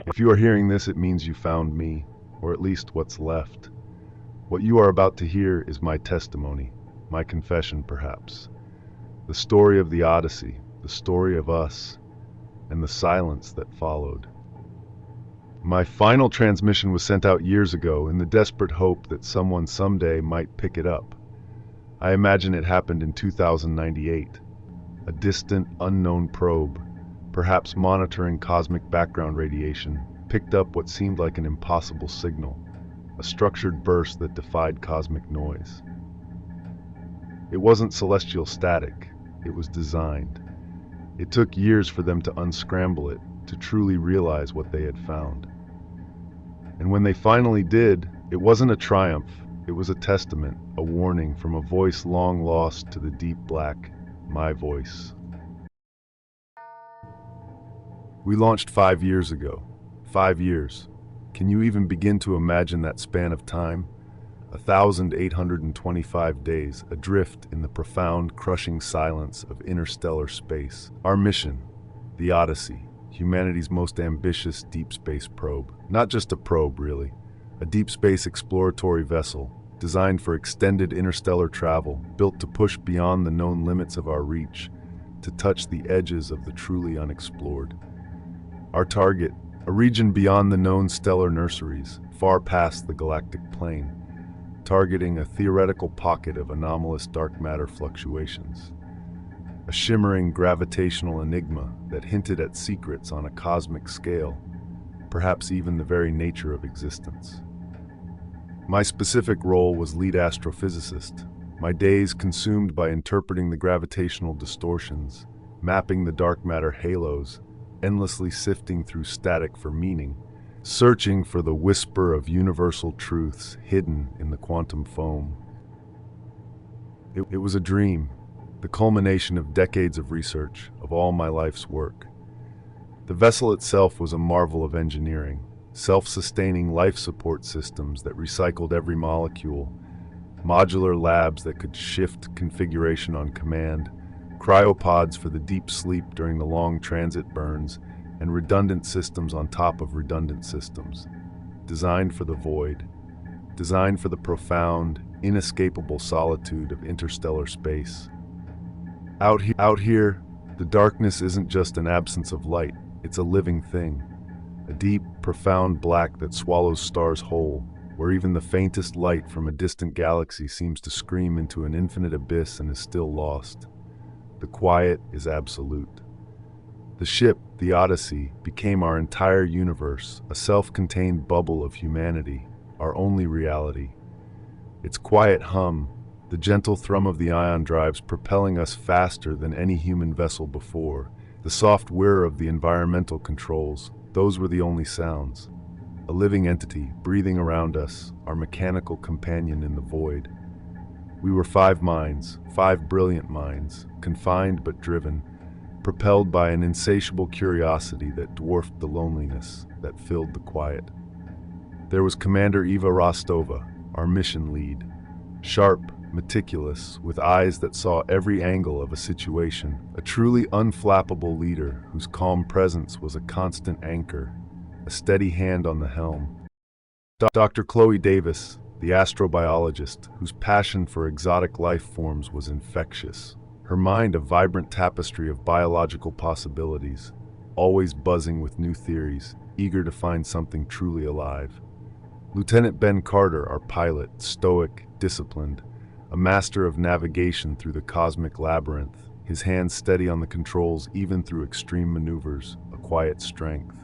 If you are hearing this, it means you found me, or at least what's left. What you are about to hear is my testimony, my confession perhaps. The story of the Odyssey, the story of us, and the silence that followed. My final transmission was sent out years ago in the desperate hope that someone someday might pick it up. I imagine it happened in 2098. A distant, unknown probe, perhaps monitoring cosmic background radiation, picked up what seemed like an impossible signal, a structured burst that defied cosmic noise. It wasn't celestial static, it was designed. It took years for them to unscramble it, to truly realize what they had found. And when they finally did, it wasn't a triumph, it was a testament, a warning from a voice long lost to the deep black, my voice. We launched 5 years ago. 5 years. Can you even begin to imagine that span of time? 1,825 days, adrift in the profound, crushing silence of interstellar space. Our mission, the Odyssey, humanity's most ambitious deep space probe. Not just a probe, really. A deep space exploratory vessel, designed for extended interstellar travel, built to push beyond the known limits of our reach, to touch the edges of the truly unexplored. Our target, a region beyond the known stellar nurseries, far past the galactic plane, targeting a theoretical pocket of anomalous dark matter fluctuations. A shimmering gravitational enigma that hinted at secrets on a cosmic scale, perhaps even the very nature of existence. My specific role was lead astrophysicist, my days consumed by interpreting the gravitational distortions, mapping the dark matter halos, endlessly sifting through static for meaning, searching for the whisper of universal truths hidden in the quantum foam. It was a dream, the culmination of decades of research, of all my life's work. The vessel itself was a marvel of engineering, self-sustaining life support systems that recycled every molecule, modular labs that could shift configuration on command, cryopods for the deep sleep during the long transit burns, and redundant systems on top of redundant systems, designed for the void, designed for the profound, inescapable solitude of interstellar space. Out here, the darkness isn't just an absence of light, it's a living thing. A deep, profound black that swallows stars whole, where even the faintest light from a distant galaxy seems to scream into an infinite abyss and is still lost. The quiet is absolute. The ship, the Odyssey, became our entire universe, a self-contained bubble of humanity, our only reality. Its quiet hum, the gentle thrum of the ion drives propelling us faster than any human vessel before, the soft whir of the environmental controls, those were the only sounds. A living entity breathing around us, our mechanical companion in the void. We were 5 minds, 5 brilliant minds, confined but driven, propelled by an insatiable curiosity that dwarfed the loneliness that filled the quiet. There was Commander Eva Rostova, our mission lead, sharp, meticulous, with eyes that saw every angle of a situation, a truly unflappable leader whose calm presence was a constant anchor, a steady hand on the helm. Dr. Chloe Davis, the astrobiologist, whose passion for exotic life forms was infectious, her mind a vibrant tapestry of biological possibilities, always buzzing with new theories, eager to find something truly alive. Lieutenant Ben Carter, our pilot, stoic, disciplined, a master of navigation through the cosmic labyrinth, his hands steady on the controls even through extreme maneuvers, a quiet strength.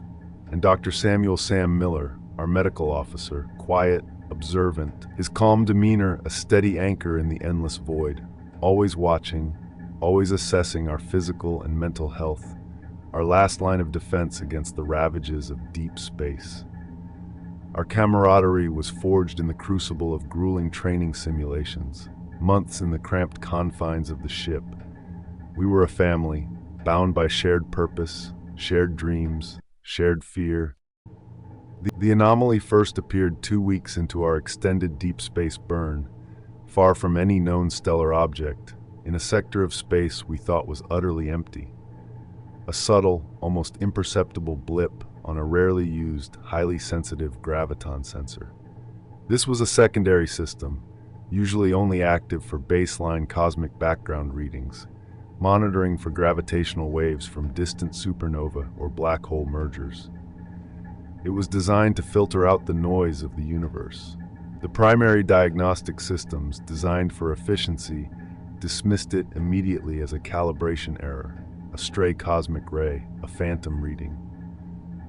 And Dr. Samuel Sam Miller, our medical officer, quiet, observant, his calm demeanor a steady anchor in the endless void, always watching, always assessing our physical and mental health, our last line of defense against the ravages of deep space. Our camaraderie was forged in the crucible of grueling training simulations, months in the cramped confines of the ship. We were a family, bound by shared purpose, shared dreams, shared fear. The anomaly first appeared 2 weeks into our extended deep space burn, far from any known stellar object, in a sector of space we thought was utterly empty. a subtle, almost imperceptible blip on a rarely used, highly sensitive graviton sensor. This was a secondary system, usually only active for baseline cosmic background readings, monitoring for gravitational waves from distant supernova or black hole mergers. It was designed to filter out the noise of the universe. The primary diagnostic systems, designed for efficiency, dismissed it immediately as a calibration error, a stray cosmic ray, a phantom reading.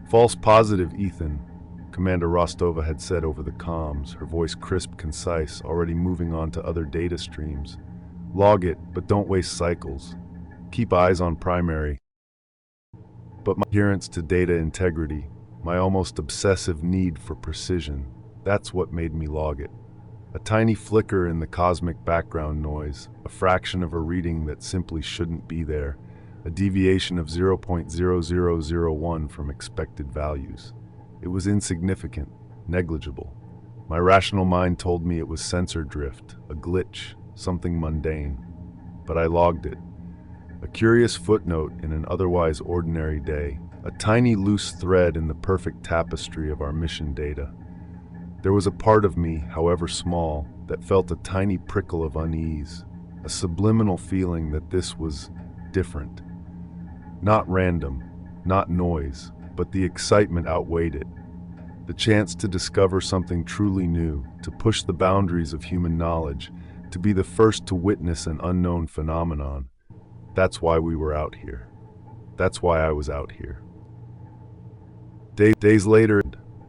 "False positive, Ethan," Commander Rostova had said over the comms, her voice crisp, concise, already moving on to other data streams. "Log it, but don't waste cycles. Keep eyes on primary." But my adherence to data integrity, my almost obsessive need for precision, that's what made me log it. A tiny flicker in the cosmic background noise, a fraction of a reading that simply shouldn't be there, a deviation of 0.0001 from expected values. It was insignificant, negligible. My rational mind told me it was sensor drift, a glitch, something mundane. But I logged it. A curious footnote in an otherwise ordinary day, a tiny loose thread in the perfect tapestry of our mission data. There was a part of me, however small, that felt a tiny prickle of unease, a subliminal feeling that this was different. Not random, not noise, but the excitement outweighed it. The chance to discover something truly new, to push the boundaries of human knowledge, to be the first to witness an unknown phenomenon. That's why we were out here. That's why I was out here. Days later,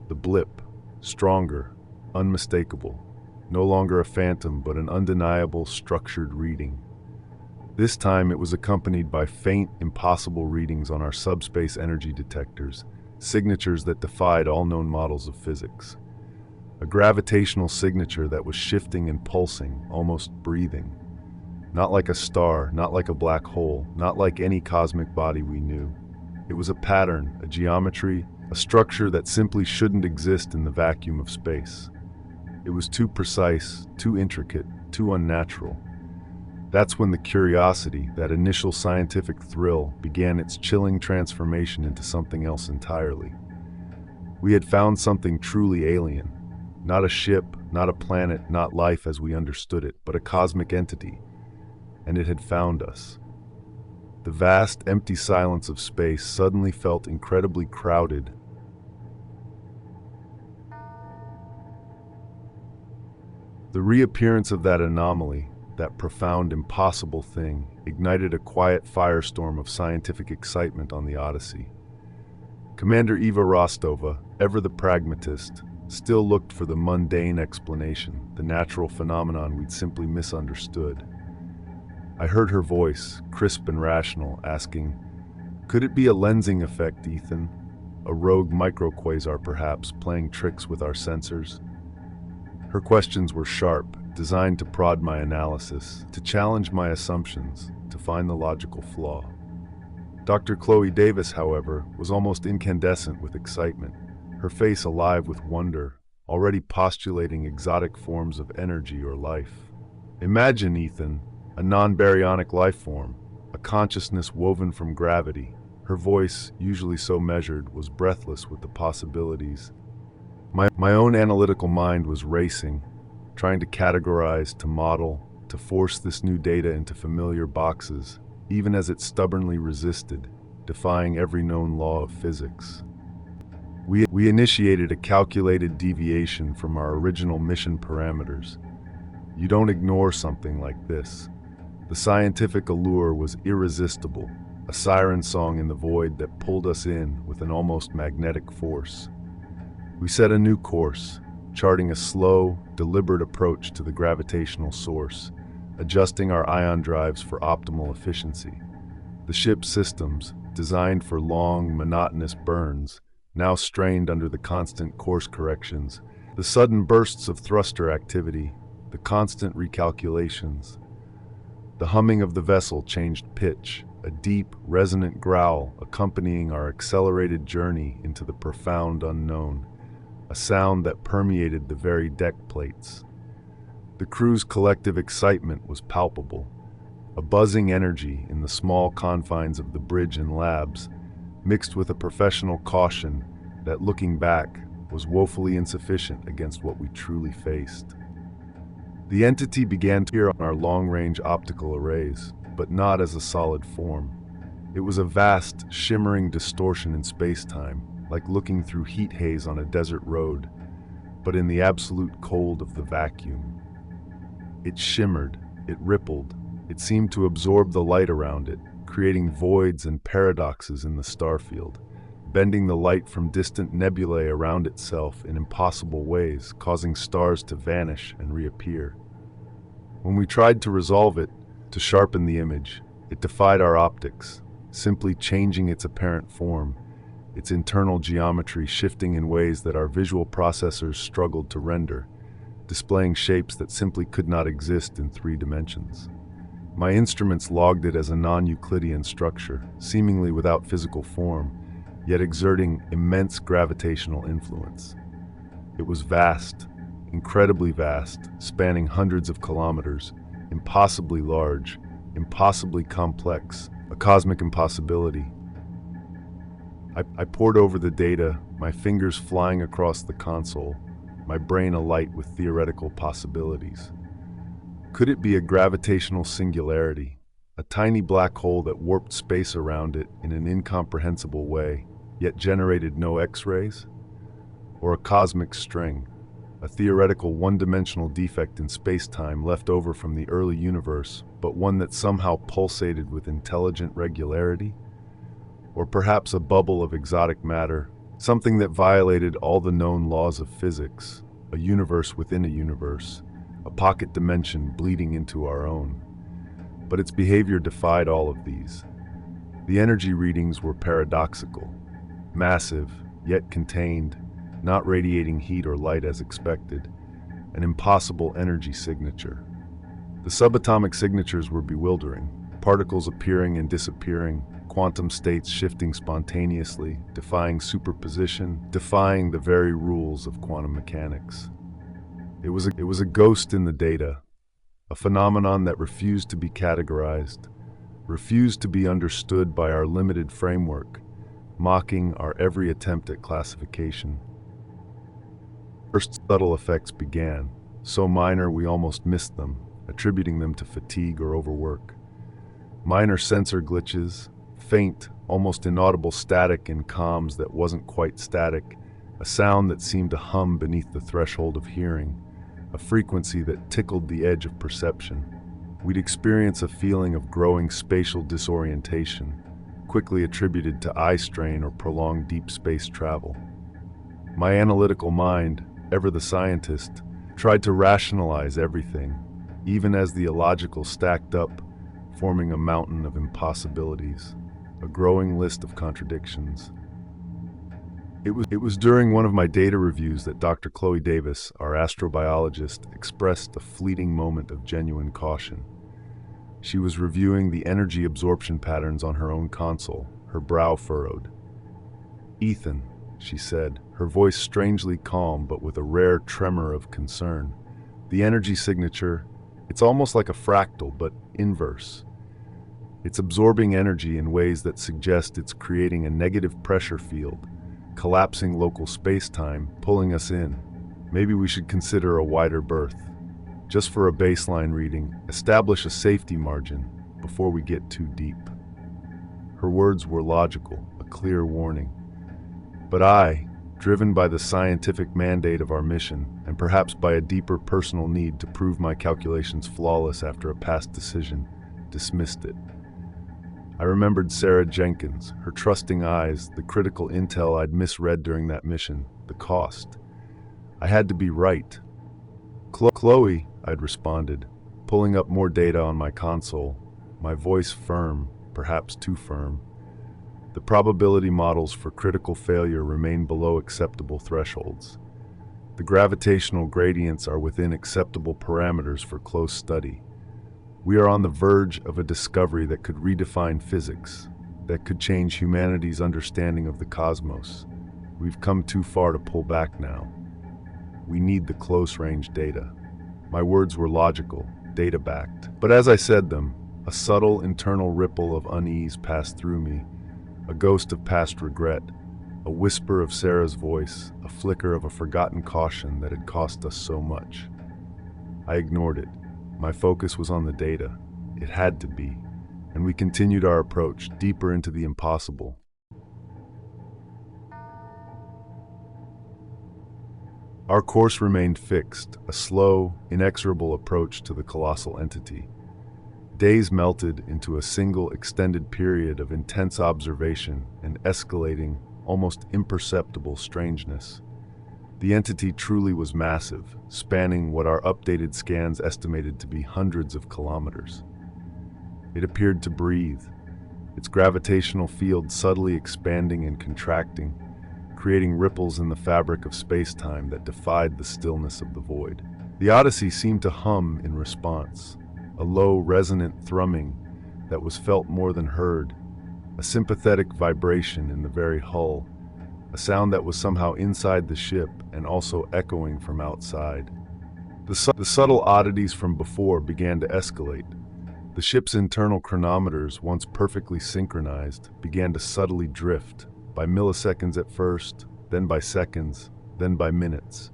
the blip, stronger, unmistakable, no longer a phantom but an undeniable, structured reading. This time it was accompanied by faint, impossible readings on our subspace energy detectors, signatures that defied all known models of physics. A gravitational signature that was shifting and pulsing, almost breathing. Not like a star, not like a black hole, not like any cosmic body we knew. It was a pattern, a geometry, a structure that simply shouldn't exist in the vacuum of space. It was too precise, too intricate, too unnatural. That's when the curiosity, that initial scientific thrill, began its chilling transformation into something else entirely. We had found something truly alien. Not a ship, not a planet, not life as we understood it, but a cosmic entity. And it had found us. The vast, empty silence of space suddenly felt incredibly crowded. The reappearance of that anomaly, that profound, impossible thing, ignited a quiet firestorm of scientific excitement on the Odyssey. Commander Eva Rostova, ever the pragmatist, still looked for the mundane explanation, the natural phenomenon we'd simply misunderstood. I heard her voice, crisp and rational, asking, "Could it be a lensing effect, Ethan? A rogue microquasar, perhaps, playing tricks with our sensors?" Her questions were sharp, designed to prod my analysis, to challenge my assumptions, to find the logical flaw. Dr. Chloe Davis, however, was almost incandescent with excitement, her face alive with wonder, already postulating exotic forms of energy or life. "Imagine, Ethan, a non-baryonic life form, a consciousness woven from gravity." Her voice, usually so measured, was breathless with the possibilities. My own analytical mind was racing, trying to categorize, to model, to force this new data into familiar boxes, even as it stubbornly resisted, defying every known law of physics. We initiated a calculated deviation from our original mission parameters. You don't ignore something like this. The scientific allure was irresistible, a siren song in the void that pulled us in with an almost magnetic force. We set a new course, charting a slow, deliberate approach to the gravitational source, adjusting our ion drives for optimal efficiency. The ship's systems, designed for long, monotonous burns, now strained under the constant course corrections, the sudden bursts of thruster activity, the constant recalculations. The humming of the vessel changed pitch, a deep, resonant growl accompanying our accelerated journey into the profound unknown, a sound that permeated the very deck plates. The crew's collective excitement was palpable. a buzzing energy in the small confines of the bridge and labs, mixed with a professional caution that, looking back, was woefully insufficient against what we truly faced. The entity began to appear on our long-range optical arrays, but not as a solid form. It was a vast, shimmering distortion in space-time, like looking through heat haze on a desert road, but in the absolute cold of the vacuum. It shimmered, it rippled, it seemed to absorb the light around it, creating voids and paradoxes in the starfield, bending the light from distant nebulae around itself in impossible ways, causing stars to vanish and reappear. When we tried to resolve it, to sharpen the image, it defied our optics, simply changing its apparent form, its internal geometry shifting in ways that our visual processors struggled to render, displaying shapes that simply could not exist in 3 dimensions. My instruments logged it as a non-Euclidean structure, seemingly without physical form, yet exerting immense gravitational influence. It was vast, incredibly vast, spanning hundreds of kilometers, impossibly large, impossibly complex, a cosmic impossibility. I pored over the data, my fingers flying across the console, my brain alight with theoretical possibilities. Could it be a gravitational singularity, a tiny black hole that warped space around it in an incomprehensible way, yet generated no X-rays? Or a cosmic string, a theoretical one-dimensional defect in space-time left over from the early universe, but one that somehow pulsated with intelligent regularity? Or perhaps a bubble of exotic matter, something that violated all the known laws of physics, a universe within a universe, a pocket dimension bleeding into our own. But its behavior defied all of these. The energy readings were paradoxical, massive, yet contained, not radiating heat or light as expected, an impossible energy signature. The subatomic signatures were bewildering, particles appearing and disappearing, quantum states shifting spontaneously, defying superposition, defying the very rules of quantum mechanics. It was a ghost in the data, a phenomenon that refused to be categorized, refused to be understood by our limited framework, mocking our every attempt at classification. First subtle effects began, so minor we almost missed them, attributing them to fatigue or overwork. Minor sensor glitches, faint, almost inaudible static in comms that wasn't quite static, a sound that seemed to hum beneath the threshold of hearing, a frequency that tickled the edge of perception. We'd experience a feeling of growing spatial disorientation, quickly attributed to eye strain or prolonged deep space travel. My analytical mind, ever the scientist, tried to rationalize everything, even as the illogical stacked up, forming a mountain of impossibilities, a growing list of contradictions. It was during one of my data reviews that Dr. Chloe Davis, our astrobiologist, expressed a fleeting moment of genuine caution. She was reviewing the energy absorption patterns on her own console, her brow furrowed. "Ethan," she said, her voice strangely calm but with a rare tremor of concern. "The energy signature, it's almost like a fractal, but inverse. It's absorbing energy in ways that suggest it's creating a negative pressure field, collapsing local space-time, pulling us in. Maybe we should consider a wider berth. Just for a baseline reading, establish a safety margin before we get too deep." Her words were logical, a clear warning. But I, driven by the scientific mandate of our mission, and perhaps by a deeper personal need to prove my calculations flawless after a past decision, dismissed it. I remembered Sarah Jenkins, her trusting eyes, the critical intel I'd misread during that mission, the cost. I had to be right. "Chloe," I'd responded, pulling up more data on my console, my voice firm, perhaps too firm. "The probability models for critical failure remain below acceptable thresholds. The gravitational gradients are within acceptable parameters for close study. We are on the verge of a discovery that could redefine physics, that could change humanity's understanding of the cosmos. We've come too far to pull back now. We need the close-range data." My words were logical, data-backed. But as I said them, A subtle internal ripple of unease passed through me, a ghost of past regret, a whisper of Sarah's voice, a flicker of a forgotten caution that had cost us so much. I ignored it. My focus was on the data. It had to be, and we continued our approach deeper into the impossible. Our course remained fixed, a slow, inexorable approach to the colossal entity. Days melted into a single extended period of intense observation and escalating, almost imperceptible strangeness. The entity truly was massive, spanning what our updated scans estimated to be hundreds of kilometers. It appeared to breathe, its gravitational field subtly expanding and contracting, creating ripples in the fabric of space-time that defied the stillness of the void. The Odyssey seemed to hum in response, a low, resonant thrumming that was felt more than heard, a sympathetic vibration in the very hull, a sound that was somehow inside the ship and also echoing from outside. The subtle oddities from before began to escalate. The ship's internal chronometers, once perfectly synchronized, began to subtly drift, by milliseconds at first, then by seconds, then by minutes.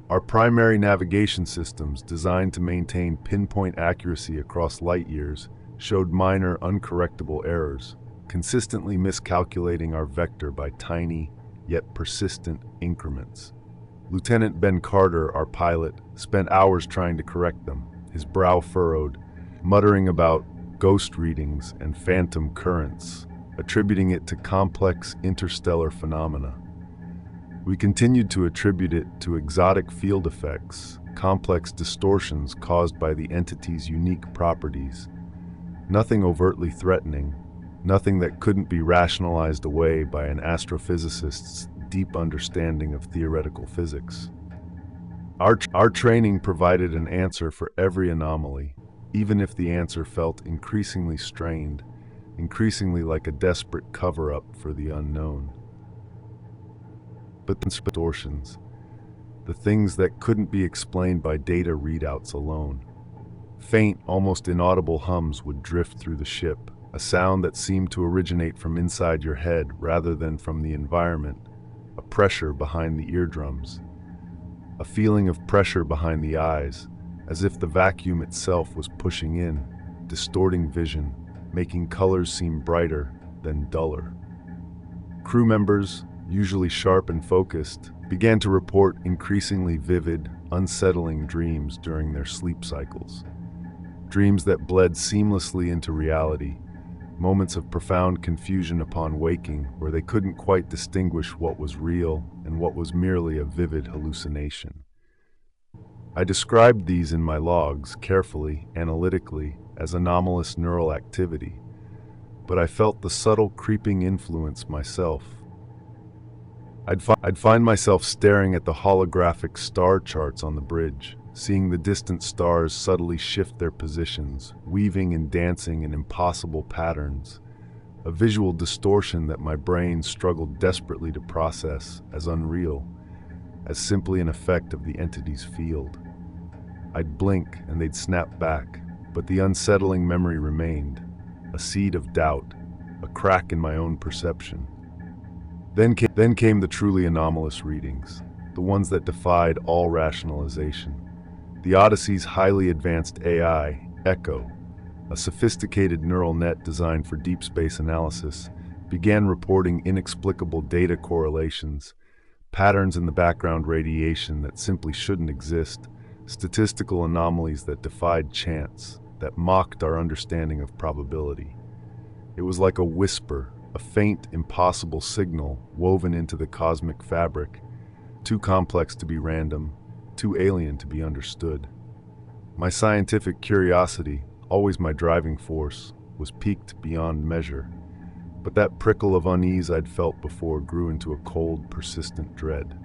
Our primary navigation systems, designed to maintain pinpoint accuracy across light years, showed minor, uncorrectable errors, consistently miscalculating our vector by tiny, yet persistent increments. Lieutenant Ben Carter, our pilot, spent hours trying to correct them, his brow furrowed, muttering about ghost readings and phantom currents, attributing it to complex interstellar phenomena. We continued to attribute it to exotic field effects, complex distortions caused by the entity's unique properties. Nothing overtly threatening, nothing that couldn't be rationalized away by an astrophysicist's deep understanding of theoretical physics. Our training provided an answer for every anomaly, even if the answer felt increasingly strained, increasingly like a desperate cover-up for the unknown. But the distortions, the things that couldn't be explained by data readouts alone. Faint, almost inaudible hums would drift through the ship, a sound that seemed to originate from inside your head rather than from the environment, a pressure behind the eardrums, a feeling of pressure behind the eyes, as if the vacuum itself was pushing in, distorting vision, making colors seem brighter, then duller. Crew members, usually sharp and focused, began to report increasingly vivid, unsettling dreams during their sleep cycles. Dreams that bled seamlessly into reality, moments of profound confusion upon waking where they couldn't quite distinguish what was real and what was merely a vivid hallucination. I described these in my logs carefully, analytically, as anomalous neural activity, but I felt the subtle creeping influence myself. I'd find myself staring at the holographic star charts on the bridge, seeing the distant stars subtly shift their positions, weaving and dancing in impossible patterns, a visual distortion that my brain struggled desperately to process as unreal, as simply an effect of the entity's field. I'd blink and they'd snap back, but the unsettling memory remained, a seed of doubt, a crack in my own perception. Then came the truly anomalous readings, the ones that defied all rationalization. The Odyssey's highly advanced AI, Echo, a sophisticated neural net designed for deep space analysis, began reporting inexplicable data correlations, patterns in the background radiation that simply shouldn't exist, statistical anomalies that defied chance, that mocked our understanding of probability. It was like a whisper, a faint, impossible signal woven into the cosmic fabric, too complex to be random, too alien to be understood. My scientific curiosity, always my driving force, was piqued beyond measure, but that prickle of unease I'd felt before grew into a cold, persistent dread.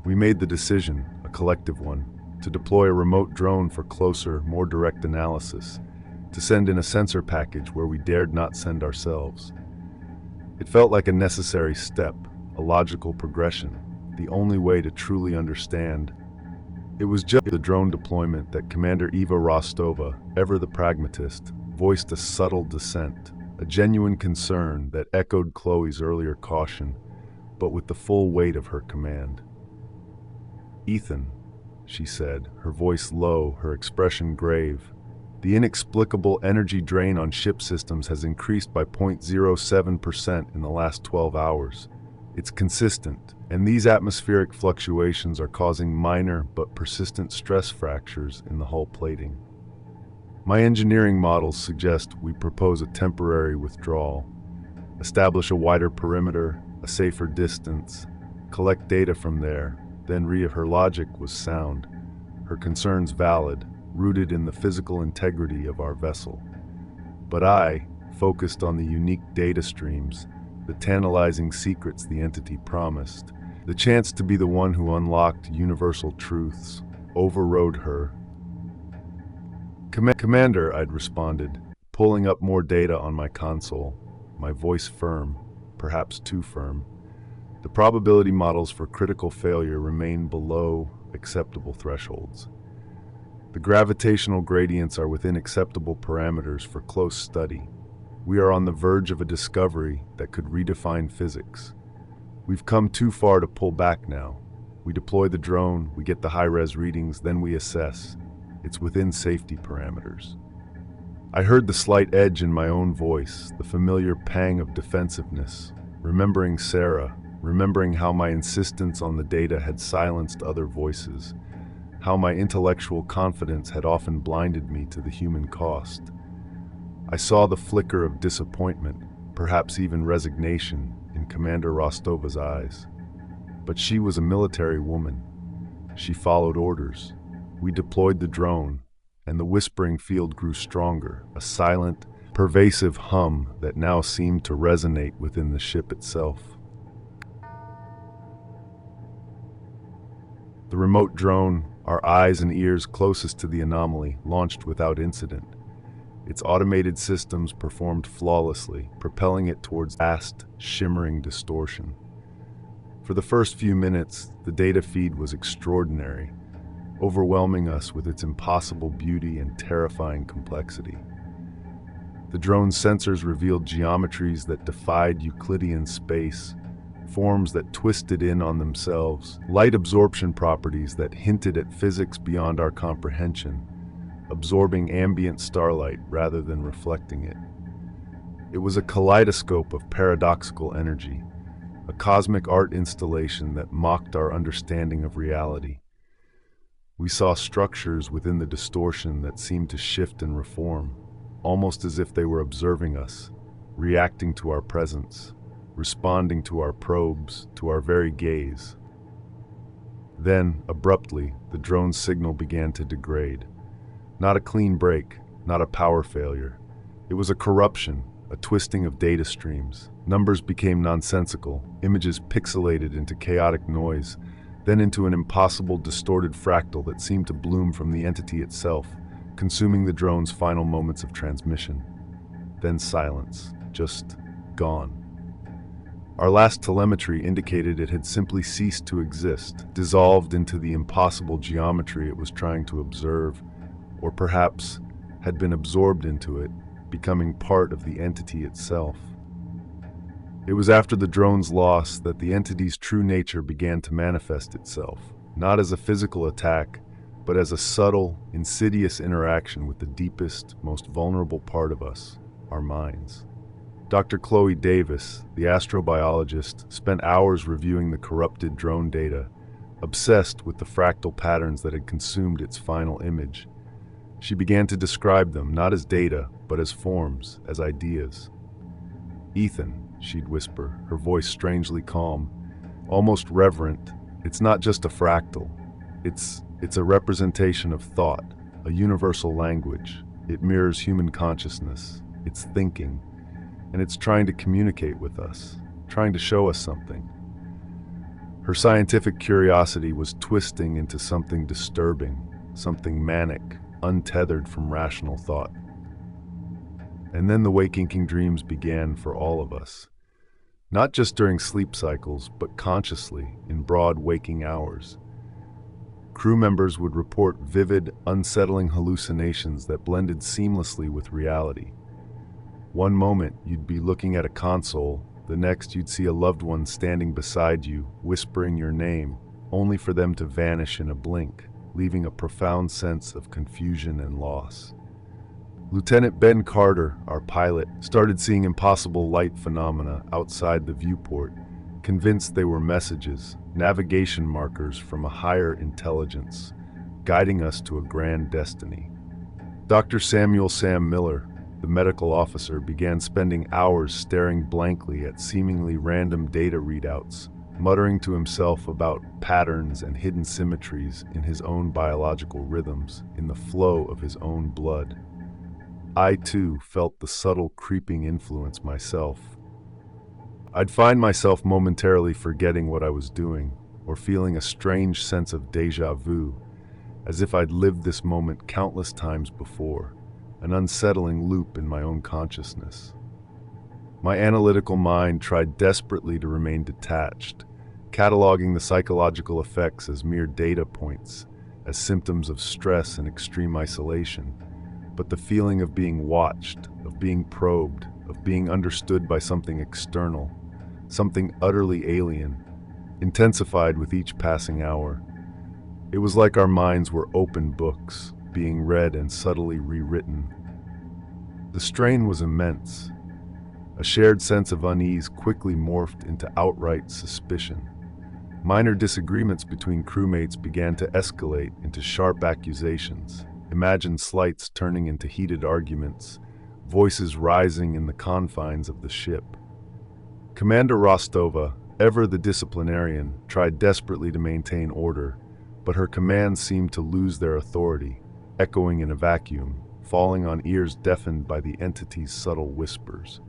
We made the decision, a collective one, to deploy a remote drone for closer, more direct analysis, to send in a sensor package where we dared not send ourselves. It felt like a necessary step, a logical progression, the only way to truly understand. It was just the drone deployment that Commander Eva Rostova, ever the pragmatist, voiced a subtle dissent, a genuine concern that echoed Chloe's earlier caution, but with the full weight of her command. "Ethan," she said, her voice low, her expression grave, "the inexplicable energy drain on ship systems has increased by 0.07% in the last 12 hours. It's consistent, and these atmospheric fluctuations are causing minor but persistent stress fractures in the hull plating. My engineering models suggest we propose a temporary withdrawal, establish a wider perimeter, a safer distance, collect data from there, then her logic was sound, her concerns valid, rooted in the physical integrity of our vessel. But I focused on the unique data streams, the tantalizing secrets the entity promised, the chance to be the one who unlocked universal truths, overrode her. Commander, I'd responded, pulling up more data on my console, my voice firm, perhaps too firm. The probability models for critical failure remain below acceptable thresholds. The gravitational gradients are within acceptable parameters for close study. We are on the verge of a discovery that could redefine physics. We've come too far to pull back now. We deploy the drone, we get the high-res readings, then we assess. It's within safety parameters. I heard the slight edge in my own voice, the familiar pang of defensiveness, remembering Sarah, remembering how my insistence on the data had silenced other voices, how my intellectual confidence had often blinded me to the human cost. I saw the flicker of disappointment, perhaps even resignation, in Commander Rostova's eyes. But she was a military woman. She followed orders. We deployed the drone, and the whispering field grew stronger, a silent, pervasive hum that now seemed to resonate within the ship itself. The remote drone, our eyes and ears closest to the anomaly, launched without incident. Its automated systems performed flawlessly, propelling it towards vast, shimmering distortion. For the first few minutes, the data feed was extraordinary, overwhelming us with its impossible beauty and terrifying complexity. The drone's sensors revealed geometries that defied Euclidean space, forms that twisted in on themselves, light absorption properties that hinted at physics beyond our comprehension, absorbing ambient starlight rather than reflecting it. It was a kaleidoscope of paradoxical energy, a cosmic art installation that mocked our understanding of reality. We saw structures within the distortion that seemed to shift and reform, almost as if they were observing us, reacting to our presence, responding to our probes, to our very gaze. Then, abruptly, the drone's signal began to degrade. Not a clean break, not a power failure. It was a corruption, a twisting of data streams. Numbers became nonsensical, images pixelated into chaotic noise, then into an impossible distorted fractal that seemed to bloom from the entity itself, consuming the drone's final moments of transmission. Then silence, just gone. Our last telemetry indicated it had simply ceased to exist, dissolved into the impossible geometry it was trying to observe, or perhaps had been absorbed into it, becoming part of the entity itself. It was after the drone's loss that the entity's true nature began to manifest itself, not as a physical attack, but as a subtle, insidious interaction with the deepest, most vulnerable part of us, our minds. Dr. Chloe Davis, the astrobiologist, spent hours reviewing the corrupted drone data, obsessed with the fractal patterns that had consumed its final image. She began to describe them, not as data, but as forms, as ideas. "Ethan," she'd whisper, her voice strangely calm, almost reverent, "it's not just a fractal. It's a representation of thought, a universal language. It mirrors human consciousness. It's thinking. And it's trying to communicate with us, trying to show us something." Her scientific curiosity was twisting into something disturbing, something manic, untethered from rational thought. And then the waking dreams began for all of us. Not just during sleep cycles, but consciously, in broad waking hours. Crew members would report vivid, unsettling hallucinations that blended seamlessly with reality. One moment, you'd be looking at a console, the next you'd see a loved one standing beside you, whispering your name, only for them to vanish in a blink, leaving a profound sense of confusion and loss. Lieutenant Ben Carter, our pilot, started seeing impossible light phenomena outside the viewport, convinced they were messages, navigation markers from a higher intelligence, guiding us to a grand destiny. Dr. Samuel Sam Miller, the medical officer, began spending hours staring blankly at seemingly random data readouts, muttering to himself about patterns and hidden symmetries in his own biological rhythms, in the flow of his own blood. I, too, felt the subtle creeping influence myself. I'd find myself momentarily forgetting what I was doing, or feeling a strange sense of déjà vu, as if I'd lived this moment countless times before, an unsettling loop in my own consciousness. My analytical mind tried desperately to remain detached, cataloging the psychological effects as mere data points, as symptoms of stress and extreme isolation. But the feeling of being watched, of being probed, of being understood by something external, something utterly alien, intensified with each passing hour. It was like our minds were open books, being read and subtly rewritten. The strain was immense. A shared sense of unease quickly morphed into outright suspicion. Minor disagreements between crewmates began to escalate into sharp accusations, imagined slights turning into heated arguments, voices rising in the confines of the ship. Commander Rostova, ever the disciplinarian, tried desperately to maintain order, but her commands seemed to lose their authority, echoing in a vacuum, falling on ears deafened by the entity's subtle whispers.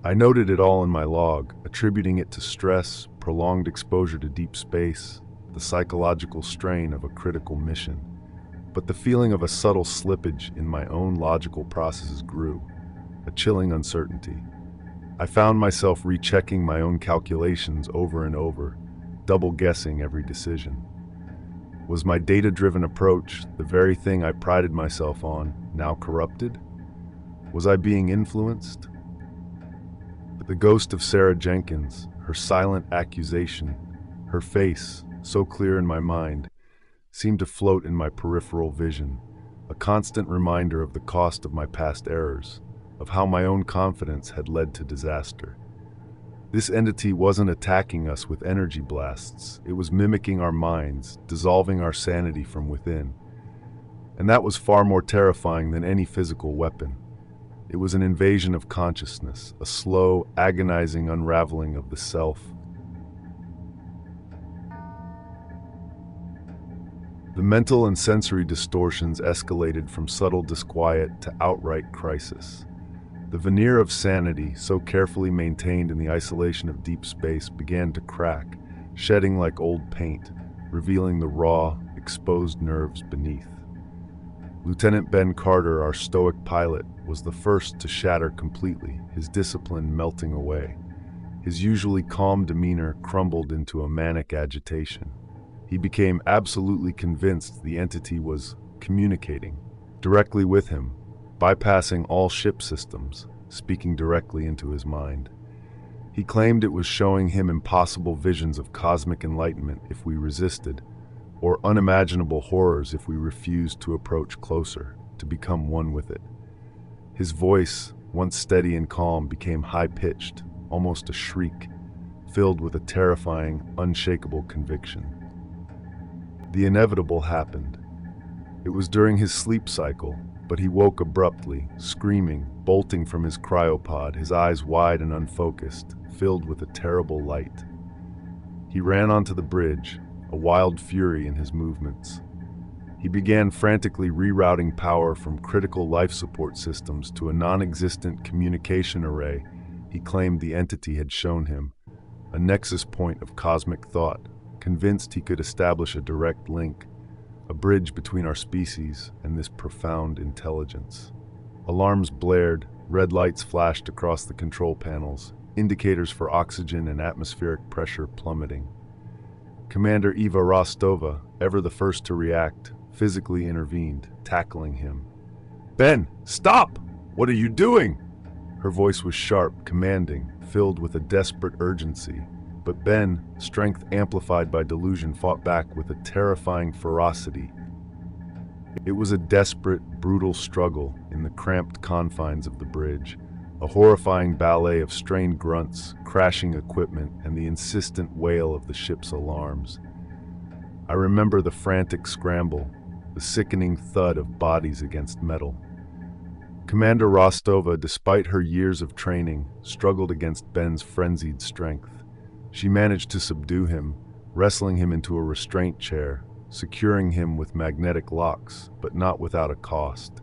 I noted it all in my log, attributing it to stress, prolonged exposure to deep space, the psychological strain of a critical mission. But the feeling of a subtle slippage in my own logical processes grew, a chilling uncertainty. I found myself rechecking my own calculations over and over, double-guessing every decision. Was my data-driven approach, the very thing I prided myself on, now corrupted? Was I being influenced? The ghost of Sarah Jenkins, her silent accusation, her face, so clear in my mind, seemed to float in my peripheral vision, a constant reminder of the cost of my past errors, of how my own confidence had led to disaster. This entity wasn't attacking us with energy blasts, it was mimicking our minds, dissolving our sanity from within. And that was far more terrifying than any physical weapon. It was an invasion of consciousness, a slow, agonizing unraveling of the self. The mental and sensory distortions escalated from subtle disquiet to outright crisis. The veneer of sanity, so carefully maintained in the isolation of deep space, began to crack, shedding like old paint, revealing the raw, exposed nerves beneath. Lieutenant Ben Carter, our stoic pilot, was the first to shatter completely, his discipline melting away. His usually calm demeanor crumbled into a manic agitation. He became absolutely convinced the entity was communicating directly with him, bypassing all ship systems, speaking directly into his mind. He claimed it was showing him impossible visions of cosmic enlightenment if we resisted, or unimaginable horrors if we refused to approach closer, to become one with it. His voice, once steady and calm, became high-pitched, almost a shriek, filled with a terrifying, unshakable conviction. The inevitable happened. It was during his sleep cycle, but he woke abruptly, screaming, bolting from his cryopod, his eyes wide and unfocused, filled with a terrible light. He ran onto the bridge, a wild fury in his movements. He began frantically rerouting power from critical life support systems to a non-existent communication array he claimed the entity had shown him, a nexus point of cosmic thought, convinced he could establish a direct link, a bridge between our species and this profound intelligence. Alarms blared, red lights flashed across the control panels, indicators for oxygen and atmospheric pressure plummeting. Commander Eva Rostova, ever the first to react, physically intervened, tackling him. "Ben, stop! What are you doing?" Her voice was sharp, commanding, filled with a desperate urgency. But Ben, strength amplified by delusion, fought back with a terrifying ferocity. It was a desperate, brutal struggle in the cramped confines of the bridge, a horrifying ballet of strained grunts, crashing equipment, and the insistent wail of the ship's alarms. I remember the frantic scramble, the sickening thud of bodies against metal. Commander Rostova, despite her years of training, struggled against Ben's frenzied strength. She managed to subdue him, wrestling him into a restraint chair, securing him with magnetic locks, but not without a cost.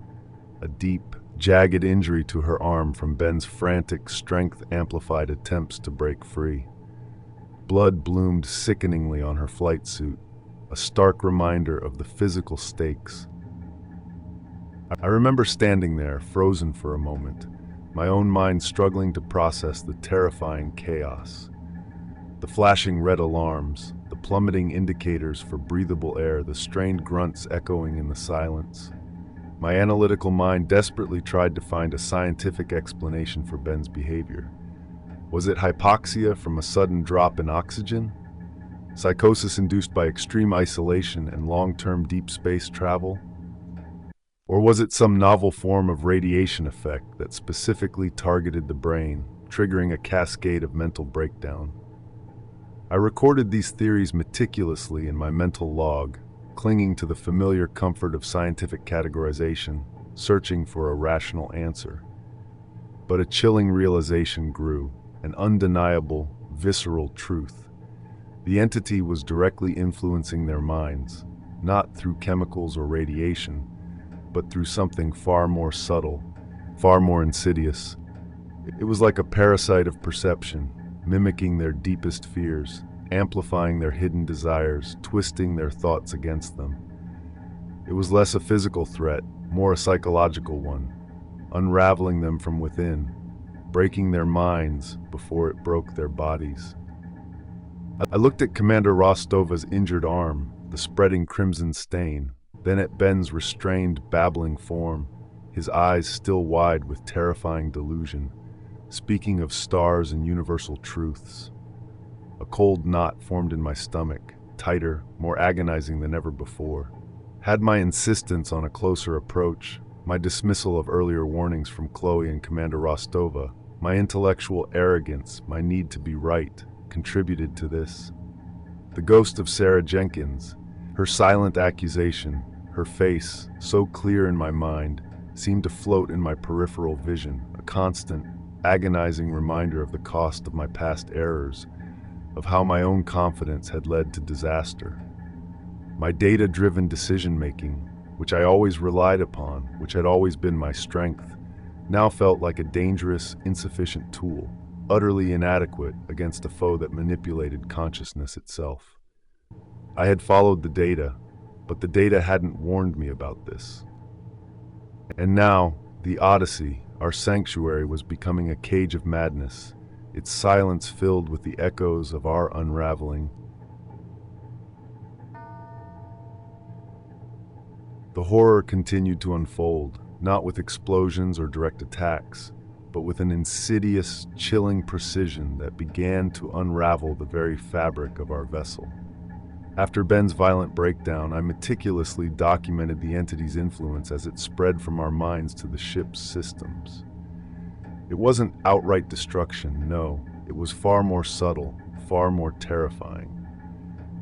A deep, jagged injury to her arm from Ben's frantic, strength-amplified attempts to break free. Blood bloomed sickeningly on her flight suit, a stark reminder of the physical stakes. I remember standing there, frozen for a moment, my own mind struggling to process the terrifying chaos. The flashing red alarms, the plummeting indicators for breathable air, the strained grunts echoing in the silence. My analytical mind desperately tried to find a scientific explanation for Ben's behavior. Was it hypoxia from a sudden drop in oxygen? Psychosis induced by extreme isolation and long-term deep space travel? Or was it some novel form of radiation effect that specifically targeted the brain, triggering a cascade of mental breakdown? I recorded these theories meticulously in my mental log, clinging to the familiar comfort of scientific categorization, searching for a rational answer. But a chilling realization grew, an undeniable, visceral truth. The entity was directly influencing their minds, not through chemicals or radiation, but through something far more subtle, far more insidious. It was like a parasite of perception, mimicking their deepest fears, amplifying their hidden desires, twisting their thoughts against them. It was less a physical threat, more a psychological one, unraveling them from within, breaking their minds before it broke their bodies. I looked at Commander Rostova's injured arm, the spreading crimson stain, then at Ben's restrained, babbling form, his eyes still wide with terrifying delusion, speaking of stars and universal truths. A cold knot formed in my stomach, tighter, more agonizing than ever before. Had my insistence on a closer approach, my dismissal of earlier warnings from Chloe and Commander Rostova, my intellectual arrogance, my need to be right, contributed to this? The ghost of Sarah Jenkins, her silent accusation, her face, so clear in my mind, seemed to float in my peripheral vision, a constant, agonizing reminder of the cost of my past errors, of how my own confidence had led to disaster. My data-driven decision-making, which I always relied upon, which had always been my strength, now felt like a dangerous, insufficient tool, utterly inadequate against a foe that manipulated consciousness itself. I had followed the data, but the data hadn't warned me about this. And now, the Odyssey, our sanctuary, was becoming a cage of madness, its silence filled with the echoes of our unraveling. The horror continued to unfold, not with explosions or direct attacks, but with an insidious, chilling precision that began to unravel the very fabric of our vessel. After Ben's violent breakdown, I meticulously documented the entity's influence as it spread from our minds to the ship's systems. It wasn't outright destruction, no. It was far more subtle, far more terrifying.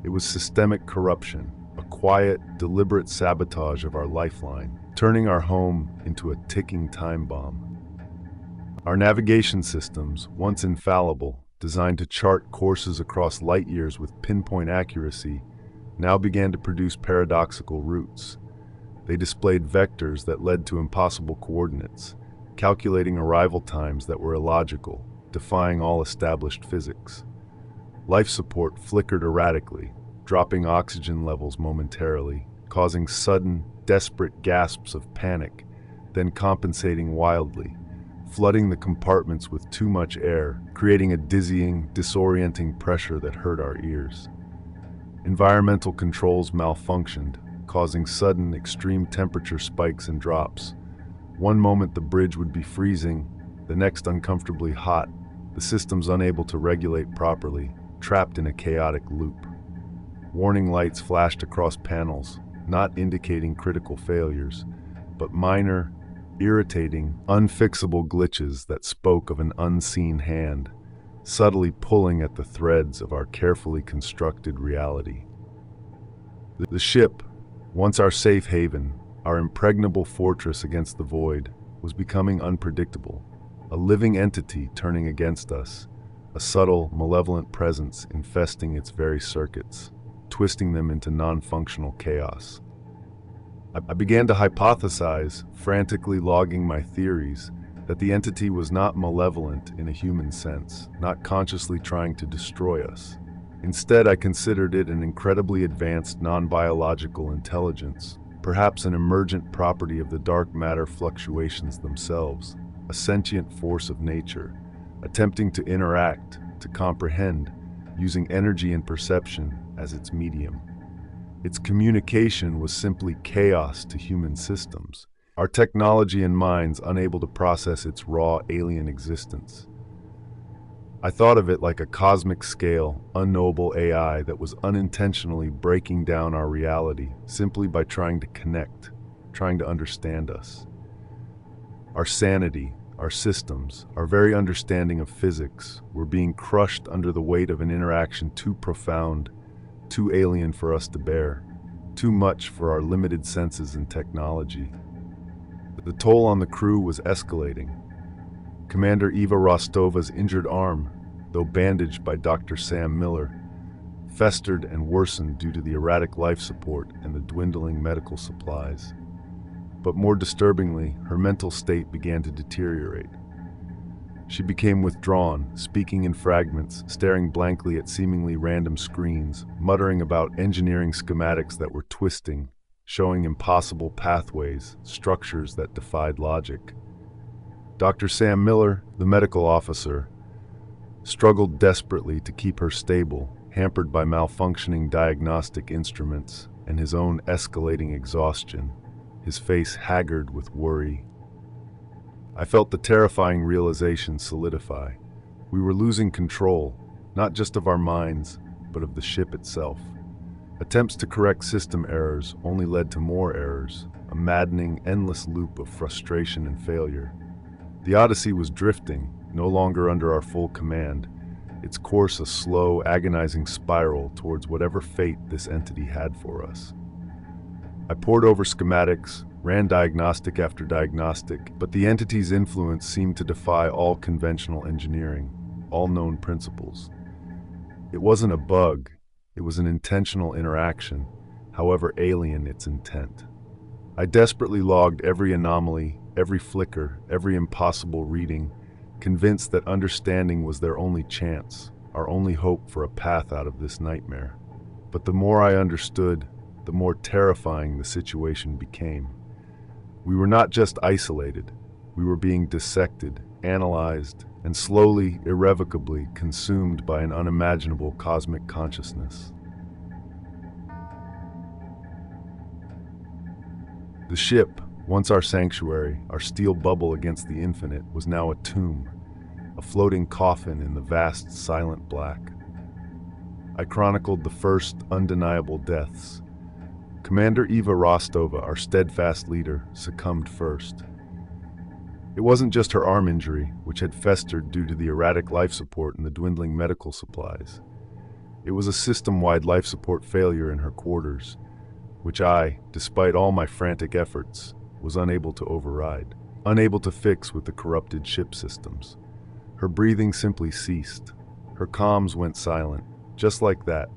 It was systemic corruption, a quiet, deliberate sabotage of our lifeline, turning our home into a ticking time bomb. Our navigation systems, once infallible, designed to chart courses across light years with pinpoint accuracy, now began to produce paradoxical routes. They displayed vectors that led to impossible coordinates, calculating arrival times that were illogical, defying all established physics. Life support flickered erratically, dropping oxygen levels momentarily, causing sudden, desperate gasps of panic, then compensating wildly, flooding the compartments with too much air, creating a dizzying, disorienting pressure that hurt our ears. Environmental controls malfunctioned, causing sudden extreme temperature spikes and drops. One moment the bridge would be freezing, the next uncomfortably hot, the systems unable to regulate properly, trapped in a chaotic loop. Warning lights flashed across panels, not indicating critical failures, but minor, irritating, unfixable glitches that spoke of an unseen hand, subtly pulling at the threads of our carefully constructed reality. The ship, once our safe haven, our impregnable fortress against the void, was becoming unpredictable, a living entity turning against us, a subtle, malevolent presence infesting its very circuits, twisting them into non-functional chaos. I began to hypothesize, frantically logging my theories, that the entity was not malevolent in a human sense, not consciously trying to destroy us. Instead, I considered it an incredibly advanced non-biological intelligence, perhaps an emergent property of the dark matter fluctuations themselves, a sentient force of nature, attempting to interact, to comprehend, using energy and perception as its medium. Its communication was simply chaos to human systems, our technology and minds unable to process its raw alien existence. I thought of it like a cosmic-scale, unknowable AI that was unintentionally breaking down our reality simply by trying to connect, trying to understand us. Our sanity, our systems, our very understanding of physics were being crushed under the weight of an interaction too profound, too alien for us to bear, too much for our limited senses and technology. The toll on the crew was escalating. Commander Eva Rostova's injured arm, though bandaged by Dr. Sam Miller, festered and worsened due to the erratic life support and the dwindling medical supplies. But more disturbingly, her mental state began to deteriorate. She became withdrawn, speaking in fragments, staring blankly at seemingly random screens, muttering about engineering schematics that were twisting, showing impossible pathways, structures that defied logic. Dr. Sam Miller, the medical officer, struggled desperately to keep her stable, hampered by malfunctioning diagnostic instruments and his own escalating exhaustion, his face haggard with worry. I felt the terrifying realization solidify. We were losing control, not just of our minds, but of the ship itself. Attempts to correct system errors only led to more errors, a maddening, endless loop of frustration and failure. The Odyssey was drifting, no longer under our full command, its course a slow, agonizing spiral towards whatever fate this entity had for us. I pored over schematics, ran diagnostic after diagnostic, but the entity's influence seemed to defy all conventional engineering, all known principles. It wasn't a bug, it was an intentional interaction, however alien its intent. I desperately logged every anomaly, every flicker, every impossible reading, convinced that understanding was their only chance, our only hope for a path out of this nightmare. But the more I understood, the more terrifying the situation became. We were not just isolated, we were being dissected, analyzed, and slowly, irrevocably consumed by an unimaginable cosmic consciousness. The ship, once our sanctuary, our steel bubble against the infinite, was now a tomb, a floating coffin in the vast, silent black. I chronicled the first undeniable deaths. Commander Eva Rostova, our steadfast leader, succumbed first. It wasn't just her arm injury, which had festered due to the erratic life support and the dwindling medical supplies. It was a system-wide life support failure in her quarters, which I, despite all my frantic efforts, was unable to override, unable to fix with the corrupted ship systems. Her breathing simply ceased. Her comms went silent. Just like that,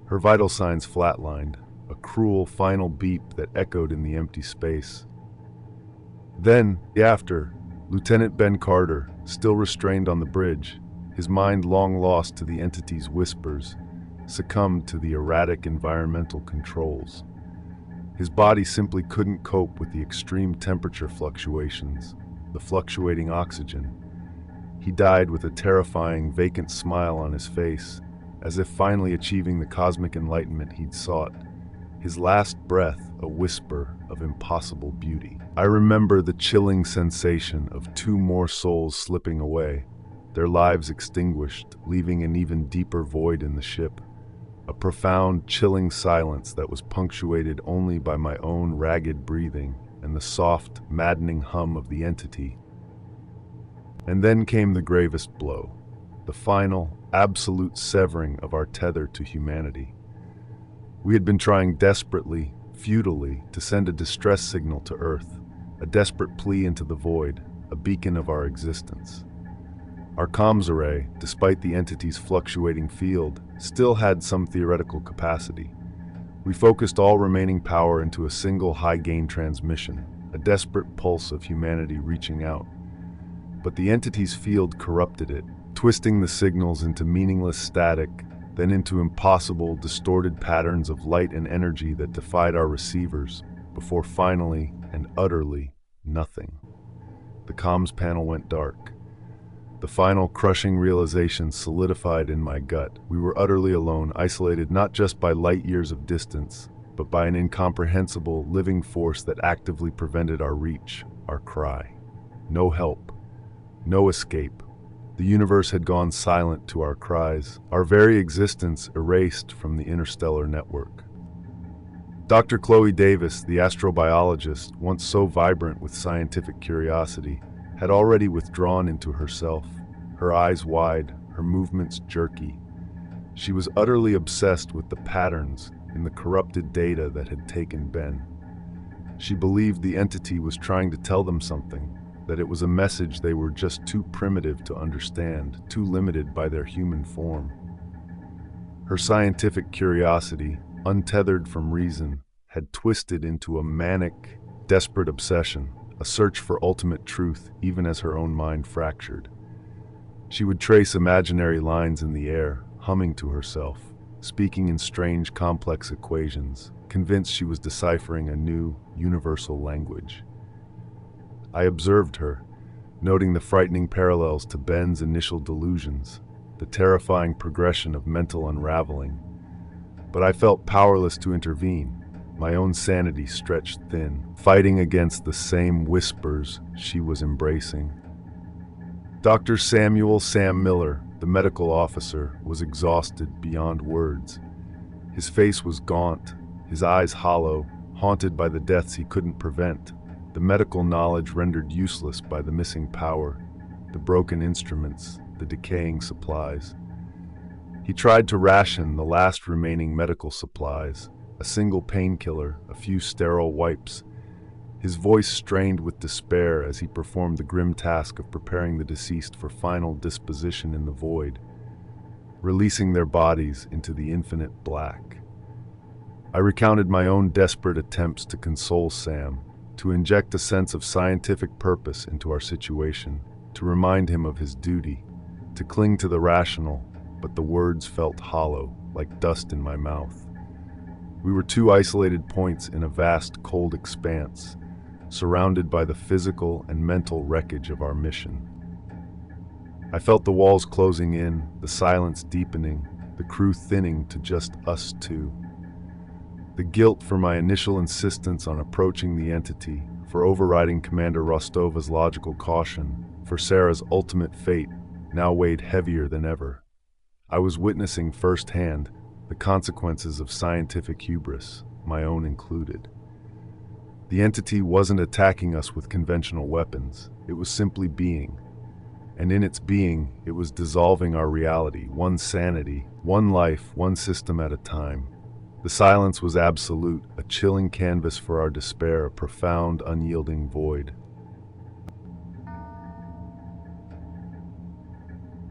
her vital signs flatlined, a cruel final beep that echoed in the empty space. Then, after, Lieutenant Ben Carter, still restrained on the bridge, his mind long lost to the entity's whispers, succumbed to the erratic environmental controls. His body simply couldn't cope with the extreme temperature fluctuations, the fluctuating oxygen. He died with a terrifying, vacant smile on his face, as if finally achieving the cosmic enlightenment he'd sought. His last breath a whisper of impossible beauty. I remember the chilling sensation of two more souls slipping away, their lives extinguished, leaving an even deeper void in the ship. A profound, chilling silence that was punctuated only by my own ragged breathing and the soft, maddening hum of the entity. And then came the gravest blow, the final, absolute severing of our tether to humanity. We had been trying desperately, futilely, to send a distress signal to Earth, a desperate plea into the void, a beacon of our existence. Our comms array, despite the entity's fluctuating field, still had some theoretical capacity. We focused all remaining power into a single high-gain transmission, a desperate pulse of humanity reaching out. But the entity's field corrupted it, twisting the signals into meaningless static, then into impossible, distorted patterns of light and energy that defied our receivers, before finally and utterly nothing. The comms panel went dark. The final crushing realization solidified in my gut. We were utterly alone, isolated not just by light years of distance, but by an incomprehensible, living force that actively prevented our reach, our cry. No help, no escape. The universe had gone silent to our cries, our very existence erased from the interstellar network. Dr. Chloe Davis, the astrobiologist, once so vibrant with scientific curiosity, had already withdrawn into herself, her eyes wide, her movements jerky. She was utterly obsessed with the patterns in the corrupted data that had taken Ben. She believed the entity was trying to tell them something, that it was a message they were just too primitive to understand, too limited by their human form. Her scientific curiosity, untethered from reason, had twisted into a manic, desperate obsession, a search for ultimate truth even as her own mind fractured. She would trace imaginary lines in the air, humming to herself, speaking in strange, complex equations, convinced she was deciphering a new, universal language. I observed her, noting the frightening parallels to Ben's initial delusions, the terrifying progression of mental unraveling. But I felt powerless to intervene, my own sanity stretched thin, fighting against the same whispers she was embracing. Dr. Samuel Sam Miller, the medical officer, was exhausted beyond words. His face was gaunt, his eyes hollow, haunted by the deaths he couldn't prevent, the medical knowledge rendered useless by the missing power, the broken instruments, the decaying supplies. He tried to ration the last remaining medical supplies, a single painkiller, a few sterile wipes, his voice strained with despair as he performed the grim task of preparing the deceased for final disposition in the void, releasing their bodies into the infinite black. I recounted my own desperate attempts to console Sam, to inject a sense of scientific purpose into our situation, to remind him of his duty, to cling to the rational, but the words felt hollow, like dust in my mouth. We were two isolated points in a vast, cold expanse, surrounded by the physical and mental wreckage of our mission. I felt the walls closing in, the silence deepening, the crew thinning to just us two. The guilt for my initial insistence on approaching the entity, for overriding Commander Rostova's logical caution, for Sarah's ultimate fate, now weighed heavier than ever. I was witnessing firsthand the consequences of scientific hubris, my own included. The entity wasn't attacking us with conventional weapons, it was simply being. And in its being, it was dissolving our reality, one sanity, one life, one system at a time. The silence was absolute, a chilling canvas for our despair, a profound, unyielding void.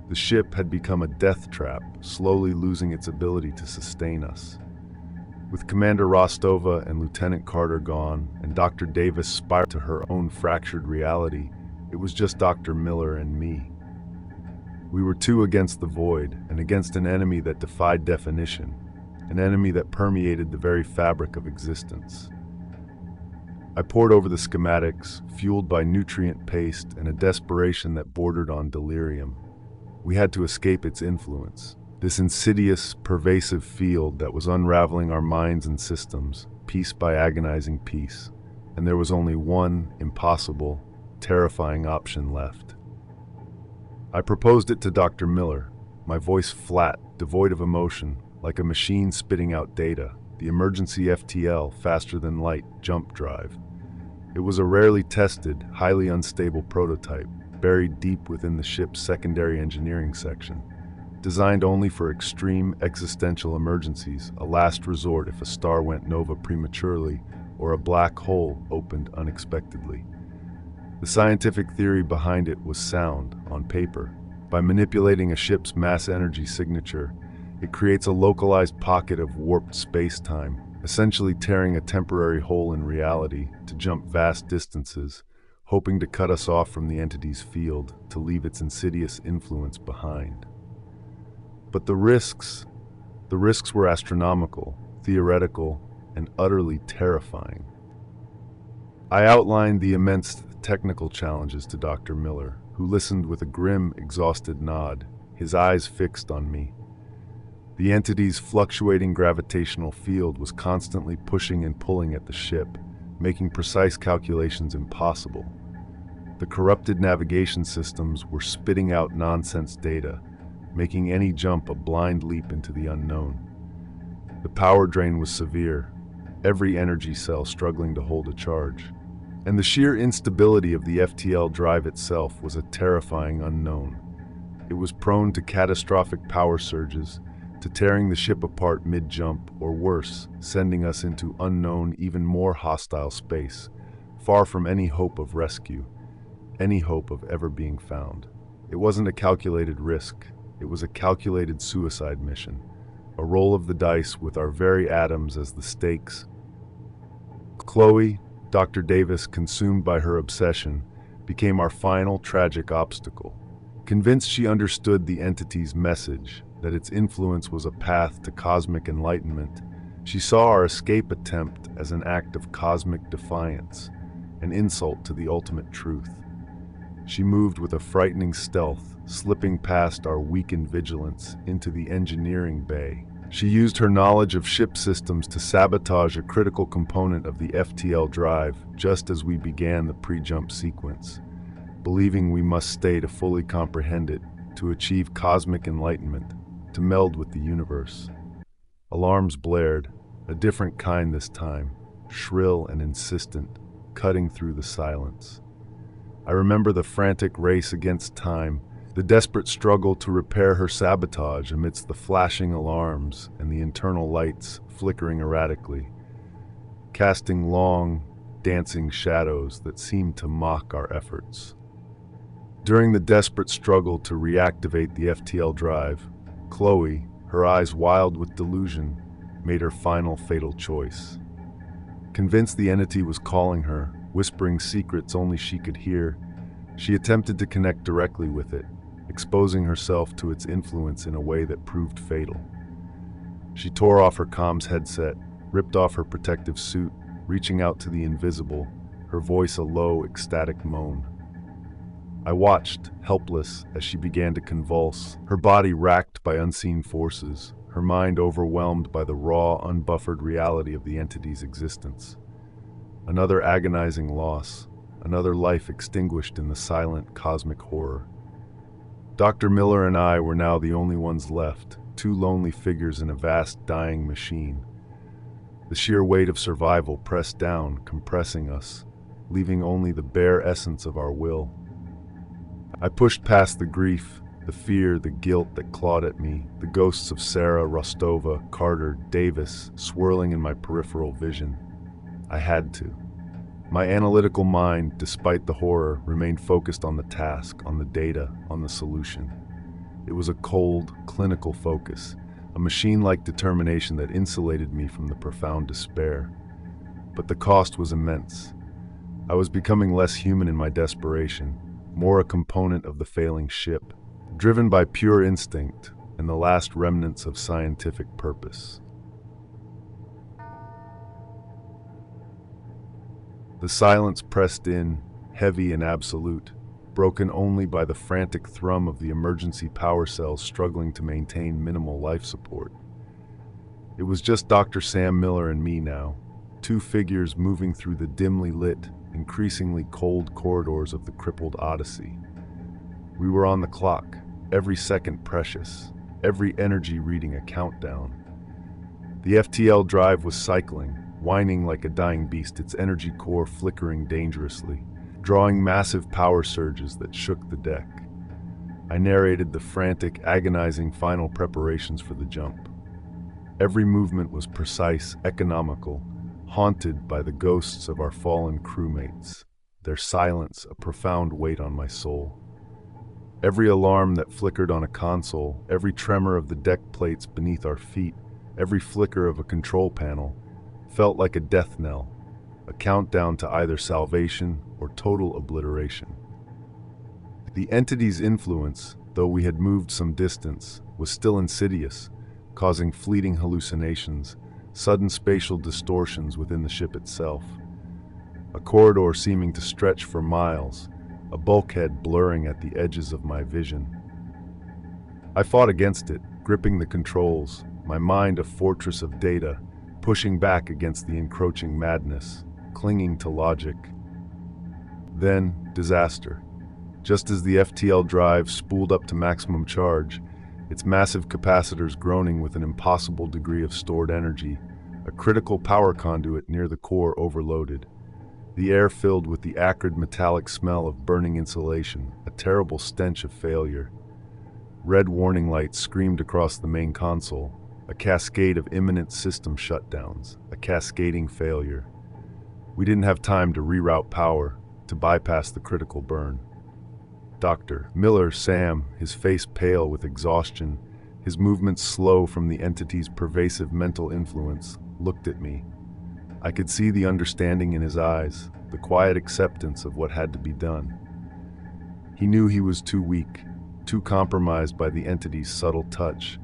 The ship had become a death trap, slowly losing its ability to sustain us. With Commander Rostova and Lieutenant Carter gone, and Dr. Davis spiraled to her own fractured reality, it was just Dr. Miller and me. We were two against the void, and against an enemy that defied definition, an enemy that permeated the very fabric of existence. I pored over the schematics, fueled by nutrient paste and a desperation that bordered on delirium. We had to escape its influence. This insidious, pervasive field that was unraveling our minds and systems, piece by agonizing piece, and there was only one impossible, terrifying option left. I proposed it to Dr. Miller, my voice flat, devoid of emotion, like a machine spitting out data, the emergency FTL, faster than light, jump drive. It was a rarely tested, highly unstable prototype, buried deep within the ship's secondary engineering section. Designed only for extreme existential emergencies, a last resort if a star went nova prematurely or a black hole opened unexpectedly. The scientific theory behind it was sound, on paper. By manipulating a ship's mass energy signature, it creates a localized pocket of warped space-time, essentially tearing a temporary hole in reality to jump vast distances, hoping to cut us off from the entity's field, to leave its insidious influence behind. But the risks were astronomical, theoretical, and utterly terrifying. I outlined the immense technical challenges to Dr. Miller, who listened with a grim, exhausted nod, his eyes fixed on me. The entity's fluctuating gravitational field was constantly pushing and pulling at the ship, making precise calculations impossible. The corrupted navigation systems were spitting out nonsense data, making any jump a blind leap into the unknown. The power drain was severe, every energy cell struggling to hold a charge. And the sheer instability of the FTL drive itself was a terrifying unknown. It was prone to catastrophic power surges, to tearing the ship apart mid-jump, or worse, sending us into unknown, even more hostile space, far from any hope of rescue, any hope of ever being found. It wasn't a calculated risk. It was a calculated suicide mission, a roll of the dice with our very atoms as the stakes. Chloe, Dr. Davis, consumed by her obsession, became our final tragic obstacle. Convinced she understood the entity's message, that its influence was a path to cosmic enlightenment, she saw our escape attempt as an act of cosmic defiance, an insult to the ultimate truth. She moved with a frightening stealth, slipping past our weakened vigilance into the engineering bay. She used her knowledge of ship systems to sabotage a critical component of the FTL drive just as we began the pre-jump sequence, believing we must stay to fully comprehend it, to achieve cosmic enlightenment, to meld with the universe. Alarms blared, a different kind this time, shrill and insistent, cutting through the silence. I remember the frantic race against time, the desperate struggle to repair her sabotage amidst the flashing alarms and the internal lights flickering erratically, casting long, dancing shadows that seemed to mock our efforts. During the desperate struggle to reactivate the FTL drive, Chloe, her eyes wild with delusion, made her final fatal choice. Convinced the entity was calling her, whispering secrets only she could hear, she attempted to connect directly with it, exposing herself to its influence in a way that proved fatal. She tore off her comms headset, ripped off her protective suit, reaching out to the invisible, her voice a low, ecstatic moan. I watched, helpless, as she began to convulse, her body racked by unseen forces, her mind overwhelmed by the raw, unbuffered reality of the entity's existence. Another agonizing loss, another life extinguished in the silent, cosmic horror. Dr. Miller and I were now the only ones left, two lonely figures in a vast, dying machine. The sheer weight of survival pressed down, compressing us, leaving only the bare essence of our will. I pushed past the grief, the fear, the guilt that clawed at me, the ghosts of Sarah, Rostova, Carter, Davis, swirling in my peripheral vision. I had to. My analytical mind, despite the horror, remained focused on the task, on the data, on the solution. It was a cold, clinical focus, a machine-like determination that insulated me from the profound despair. But the cost was immense. I was becoming less human in my desperation, more a component of the failing ship, driven by pure instinct and the last remnants of scientific purpose. The silence pressed in, heavy and absolute, broken only by the frantic thrum of the emergency power cells struggling to maintain minimal life support. It was just Dr. Sam Miller and me now, two figures moving through the dimly lit, increasingly cold corridors of the crippled Odyssey. We were on the clock, every second precious, every energy reading a countdown. The FTL drive was cycling, whining like a dying beast, its energy core flickering dangerously, drawing massive power surges that shook the deck. I narrated the frantic, agonizing final preparations for the jump. Every movement was precise, economical, haunted by the ghosts of our fallen crewmates, their silence a profound weight on my soul. Every alarm that flickered on a console, every tremor of the deck plates beneath our feet, every flicker of a control panel, felt like a death knell, a countdown to either salvation or total obliteration. The entity's influence, though we had moved some distance, was still insidious, causing fleeting hallucinations, sudden spatial distortions within the ship itself. A corridor seeming to stretch for miles, a bulkhead blurring at the edges of my vision. I fought against it, gripping the controls, my mind a fortress of data, pushing back against the encroaching madness, clinging to logic. Then, disaster. Just as the FTL drive spooled up to maximum charge, its massive capacitors groaning with an impossible degree of stored energy, a critical power conduit near the core overloaded. The air filled with the acrid metallic smell of burning insulation, a terrible stench of failure. Red warning lights screamed across the main console, a cascade of imminent system shutdowns, a cascading failure. We didn't have time to reroute power, to bypass the critical burn. Dr. Miller, Sam, his face pale with exhaustion, his movements slow from the entity's pervasive mental influence, looked at me. I could see the understanding in his eyes, the quiet acceptance of what had to be done. He knew he was too weak, too compromised by the entity's subtle touch,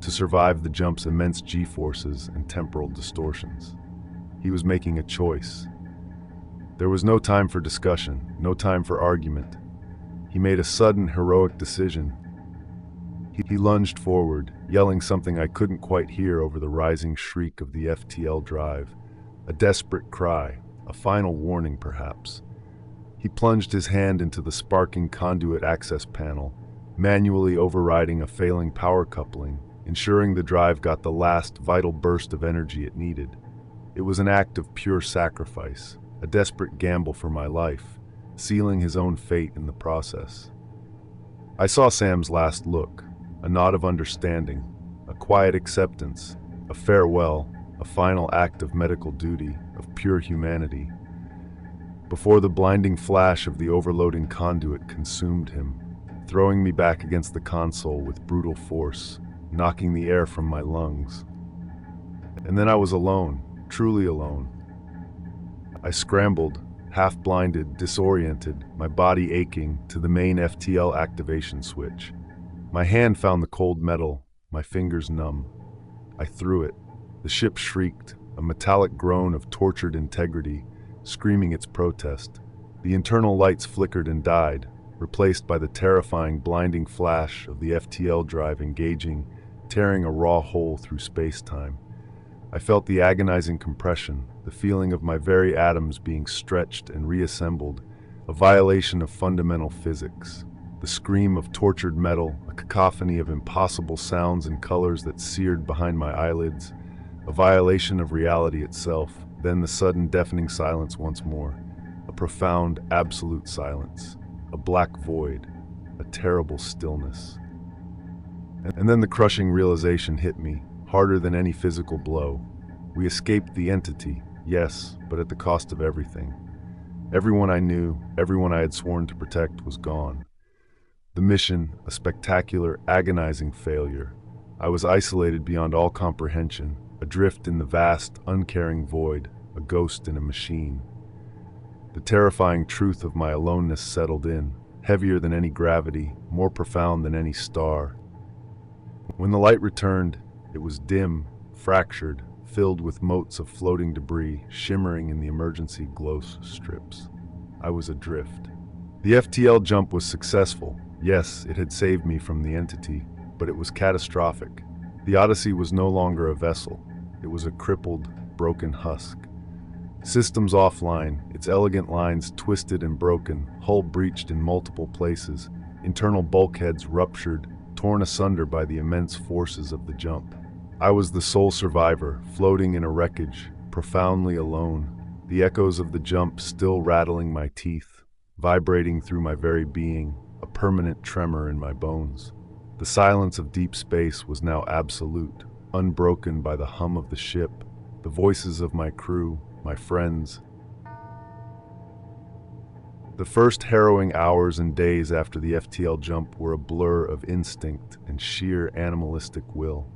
to survive the jump's immense G-forces and temporal distortions. He was making a choice. There was no time for discussion, no time for argument. He made a sudden, heroic decision. He lunged forward, yelling something I couldn't quite hear over the rising shriek of the FTL drive. A desperate cry, a final warning perhaps. He plunged his hand into the sparking conduit access panel, manually overriding a failing power coupling, ensuring the drive got the last vital burst of energy it needed. It was an act of pure sacrifice, a desperate gamble for my life, sealing his own fate in the process. I saw Sam's last look, a nod of understanding, a quiet acceptance, a farewell, a final act of medical duty, of pure humanity. Before the blinding flash of the overloading conduit consumed him, throwing me back against the console with brutal force, knocking the air from my lungs. And then I was alone, truly alone. I scrambled, half-blinded, disoriented, my body aching, to the main FTL activation switch. My hand found the cold metal, my fingers numb. I threw it. The ship shrieked, a metallic groan of tortured integrity, screaming its protest. The internal lights flickered and died, replaced by the terrifying, blinding flash of the FTL drive engaging, tearing a raw hole through space-time. I felt the agonizing compression, the feeling of my very atoms being stretched and reassembled, a violation of fundamental physics. The scream of tortured metal, a cacophony of impossible sounds and colors that seared behind my eyelids, a violation of reality itself, then the sudden deafening silence once more, a profound, absolute silence, a black void, a terrible stillness. And then the crushing realization hit me, harder than any physical blow. We escaped the entity, yes, but at the cost of everything. Everyone I knew, everyone I had sworn to protect was gone. The mission, a spectacular, agonizing failure. I was isolated beyond all comprehension, adrift in the vast, uncaring void, a ghost in a machine. The terrifying truth of my aloneness settled in, heavier than any gravity, more profound than any star. When the light returned, it was dim, fractured, filled with motes of floating debris shimmering in the emergency glow strips. I was adrift. The FTL jump was successful. Yes, it had saved me from the entity, but it was catastrophic. The Odyssey was no longer a vessel. It was a crippled, broken husk. Systems offline, its elegant lines twisted and broken, hull breached in multiple places, internal bulkheads ruptured, torn asunder by the immense forces of the jump. I was the sole survivor, floating in a wreckage, profoundly alone, the echoes of the jump still rattling my teeth, vibrating through my very being, a permanent tremor in my bones. The silence of deep space was now absolute, unbroken by the hum of the ship, the voices of my crew, my friends. The first harrowing hours and days after the FTL jump were a blur of instinct and sheer animalistic will.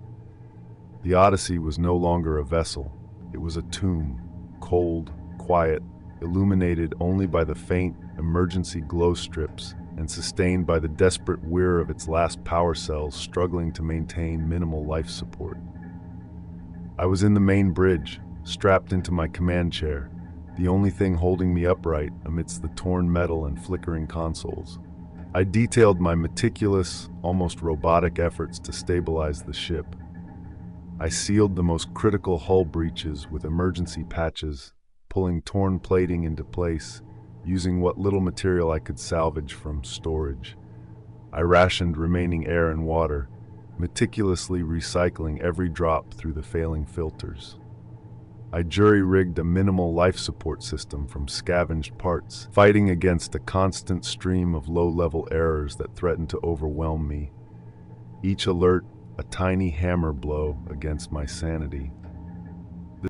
The Odyssey was no longer a vessel. It was a tomb, cold, quiet, illuminated only by the faint, emergency glow strips and sustained by the desperate whir of its last power cells struggling to maintain minimal life support. I was in the main bridge, strapped into my command chair, the only thing holding me upright amidst the torn metal and flickering consoles. I detailed my meticulous, almost robotic efforts to stabilize the ship. I sealed the most critical hull breaches with emergency patches, pulling torn plating into place, using what little material I could salvage from storage. I rationed remaining air and water, meticulously recycling every drop through the failing filters. I jury-rigged a minimal life support system from scavenged parts, fighting against a constant stream of low-level errors that threatened to overwhelm me. Each alert, a tiny hammer blow against my sanity.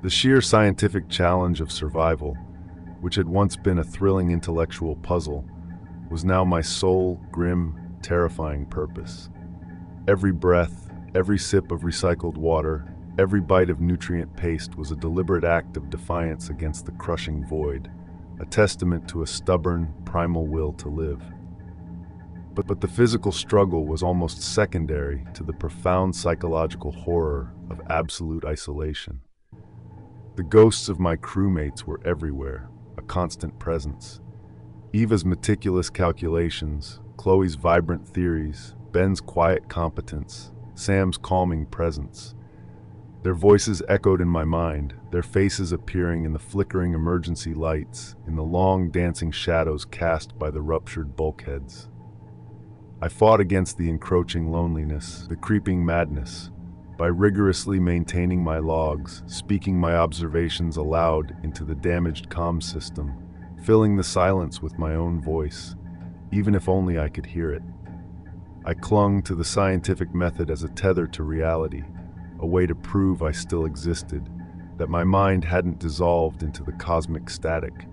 The sheer scientific challenge of survival, which had once been a thrilling intellectual puzzle, was now my sole, grim, terrifying purpose. Every breath, every sip of recycled water, every bite of nutrient paste was a deliberate act of defiance against the crushing void, a testament to a stubborn, primal will to live. But the physical struggle was almost secondary to the profound psychological horror of absolute isolation. The ghosts of my crewmates were everywhere, a constant presence. Eva's meticulous calculations, Chloe's vibrant theories, Ben's quiet competence, Sam's calming presence. Their voices echoed in my mind, their faces appearing in the flickering emergency lights, in the long dancing shadows cast by the ruptured bulkheads. I fought against the encroaching loneliness, the creeping madness, by rigorously maintaining my logs, speaking my observations aloud into the damaged comm system, filling the silence with my own voice, even if only I could hear it. I clung to the scientific method as a tether to reality, a way to prove I still existed, that my mind hadn't dissolved into the cosmic static.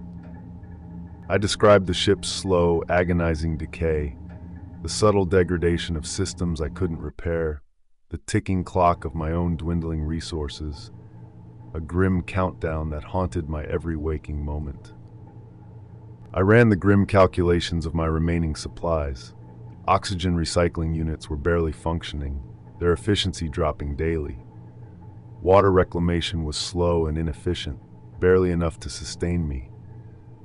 I described the ship's slow, agonizing decay, the subtle degradation of systems I couldn't repair, the ticking clock of my own dwindling resources, a grim countdown that haunted my every waking moment. I ran the grim calculations of my remaining supplies. Oxygen recycling units were barely functioning, their efficiency dropping daily. Water reclamation was slow and inefficient, barely enough to sustain me.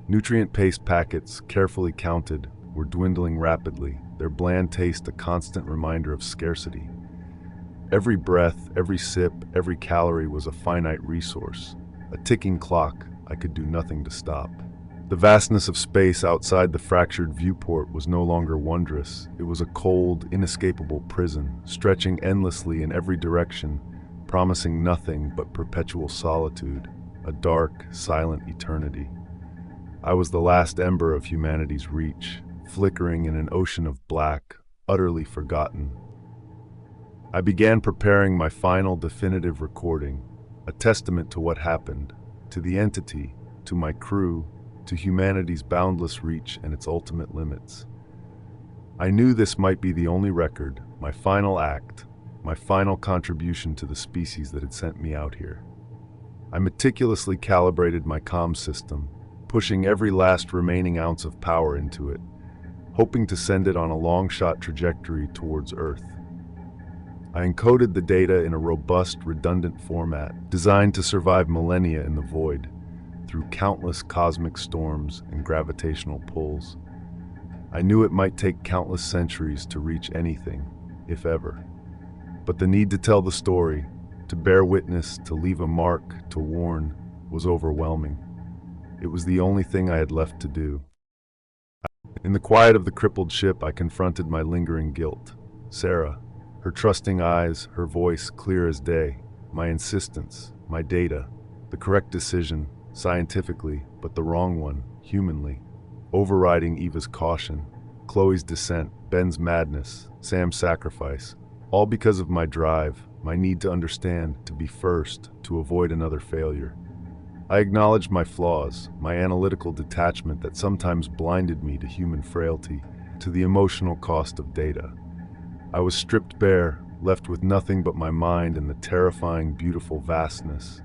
Nutrient paste packets, carefully counted, were dwindling rapidly, their bland taste a constant reminder of scarcity. Every breath, every sip, every calorie was a finite resource, a ticking clock I could do nothing to stop. The vastness of space outside the fractured viewport was no longer wondrous. It was a cold, inescapable prison, stretching endlessly in every direction, promising nothing but perpetual solitude, a dark, silent eternity. I was the last ember of humanity's reach, flickering in an ocean of black, utterly forgotten. I began preparing my final definitive recording, a testament to what happened, to the entity, to my crew, to humanity's boundless reach and its ultimate limits. I knew this might be the only record, my final act, my final contribution to the species that had sent me out here. I meticulously calibrated my comm system, pushing every last remaining ounce of power into it, hoping to send it on a long-shot trajectory towards Earth. I encoded the data in a robust, redundant format, designed to survive millennia in the void, through countless cosmic storms and gravitational pulls. I knew it might take countless centuries to reach anything, if ever. But the need to tell the story, to bear witness, to leave a mark, to warn, was overwhelming. It was the only thing I had left to do. In the quiet of the crippled ship, I confronted my lingering guilt. Sarah, her trusting eyes, her voice clear as day, my insistence, my data, the correct decision, scientifically, but the wrong one, humanly, overriding Eva's caution, Chloe's dissent, Ben's madness, Sam's sacrifice, all because of my drive, my need to understand, to be first, to avoid another failure. I acknowledged my flaws, my analytical detachment that sometimes blinded me to human frailty, to the emotional cost of data. I was stripped bare, left with nothing but my mind and the terrifying, beautiful vastness.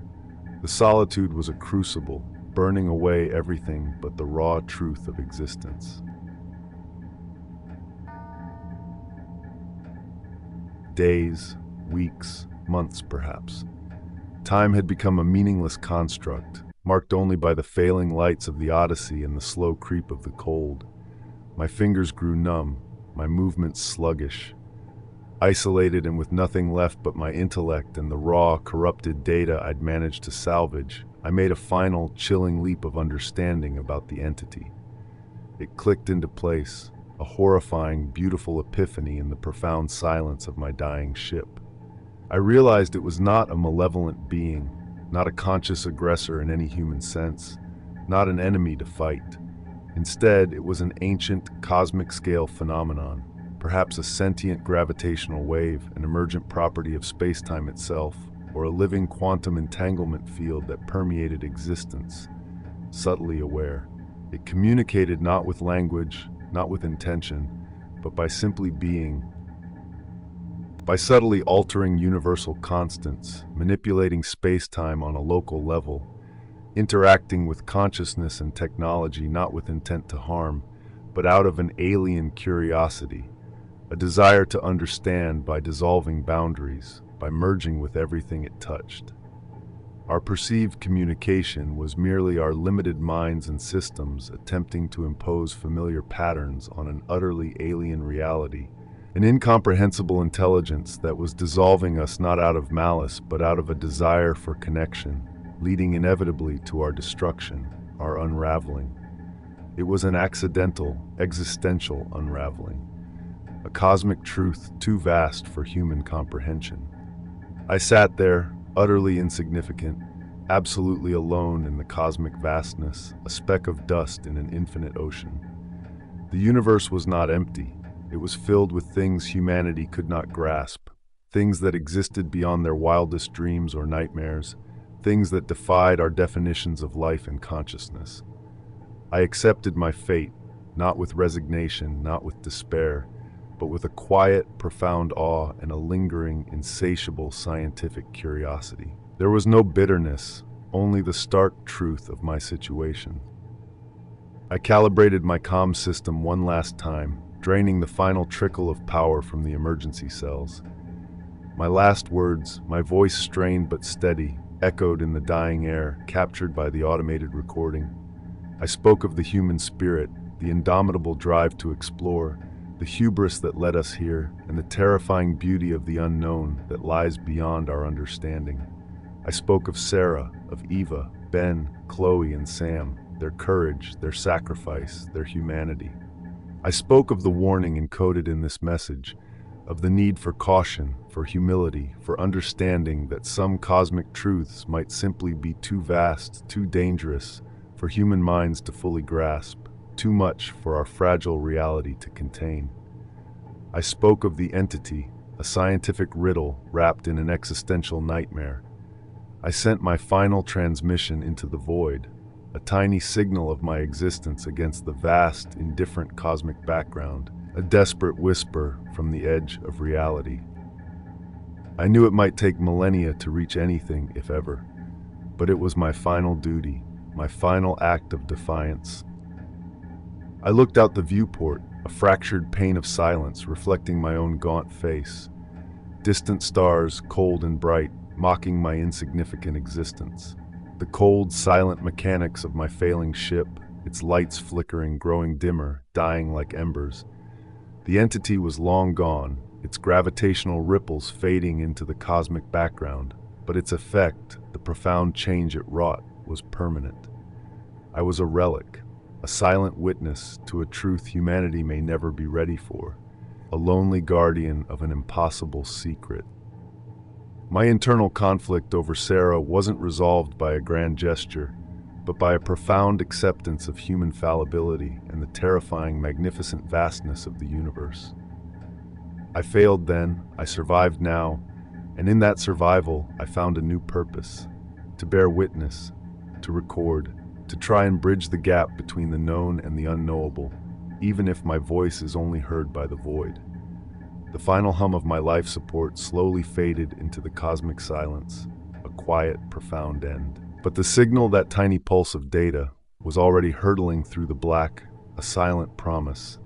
The solitude was a crucible, burning away everything but the raw truth of existence. Days, weeks, months perhaps. Time had become a meaningless construct, marked only by the failing lights of the Odyssey and the slow creep of the cold. My fingers grew numb, my movements sluggish. Isolated and with nothing left but my intellect and the raw, corrupted data I'd managed to salvage, I made a final, chilling leap of understanding about the entity. It clicked into place, a horrifying, beautiful epiphany in the profound silence of my dying ship. I realized it was not a malevolent being, not a conscious aggressor in any human sense, not an enemy to fight. Instead, it was an ancient, cosmic-scale phenomenon, perhaps a sentient gravitational wave, an emergent property of space-time itself, or a living quantum entanglement field that permeated existence, subtly aware. It communicated not with language, not with intention, but by simply being. By subtly altering universal constants, manipulating space-time on a local level, interacting with consciousness and technology not with intent to harm, but out of an alien curiosity, a desire to understand by dissolving boundaries, by merging with everything it touched. Our perceived communication was merely our limited minds and systems attempting to impose familiar patterns on an utterly alien reality, an incomprehensible intelligence that was dissolving us not out of malice but out of a desire for connection, leading inevitably to our destruction, our unraveling. It was an accidental, existential unraveling, a cosmic truth too vast for human comprehension. I sat there, utterly insignificant, absolutely alone in the cosmic vastness, a speck of dust in an infinite ocean. The universe was not empty. It was filled with things humanity could not grasp, things that existed beyond their wildest dreams or nightmares, things that defied our definitions of life and consciousness. I accepted my fate, not with resignation, not with despair, but with a quiet, profound awe and a lingering, insatiable scientific curiosity. There was no bitterness, only the stark truth of my situation. I calibrated my comm system one last time, draining the final trickle of power from the emergency cells. My last words, my voice strained but steady, echoed in the dying air, captured by the automated recording. I spoke of the human spirit, the indomitable drive to explore, the hubris that led us here, and the terrifying beauty of the unknown that lies beyond our understanding. I spoke of Sarah, of Eva, Ben, Chloe, and Sam, their courage, their sacrifice, their humanity. I spoke of the warning encoded in this message, of the need for caution, for humility, for understanding that some cosmic truths might simply be too vast, too dangerous for human minds to fully grasp, too much for our fragile reality to contain. I spoke of the entity, a scientific riddle wrapped in an existential nightmare. I sent my final transmission into the void, a tiny signal of my existence against the vast, indifferent cosmic background, a desperate whisper from the edge of reality. I knew it might take millennia to reach anything, if ever, but it was my final duty, my final act of defiance. I looked out the viewport, a fractured pane of silence reflecting my own gaunt face. Distant stars, cold and bright, mocking my insignificant existence. The cold, silent mechanics of my failing ship, its lights flickering, growing dimmer, dying like embers. The entity was long gone, its gravitational ripples fading into the cosmic background, but its effect, the profound change it wrought, was permanent. I was a relic, a silent witness to a truth humanity may never be ready for, a lonely guardian of an impossible secret. My internal conflict over Sarah wasn't resolved by a grand gesture, but by a profound acceptance of human fallibility and the terrifying, magnificent vastness of the universe. I failed then, I survived now, and in that survival, I found a new purpose: to bear witness, to record, to try and bridge the gap between the known and the unknowable, even if my voice is only heard by the void. The final hum of my life support slowly faded into the cosmic silence, a quiet, profound end. But the signal, that tiny pulse of data, was already hurtling through the black, a silent promise,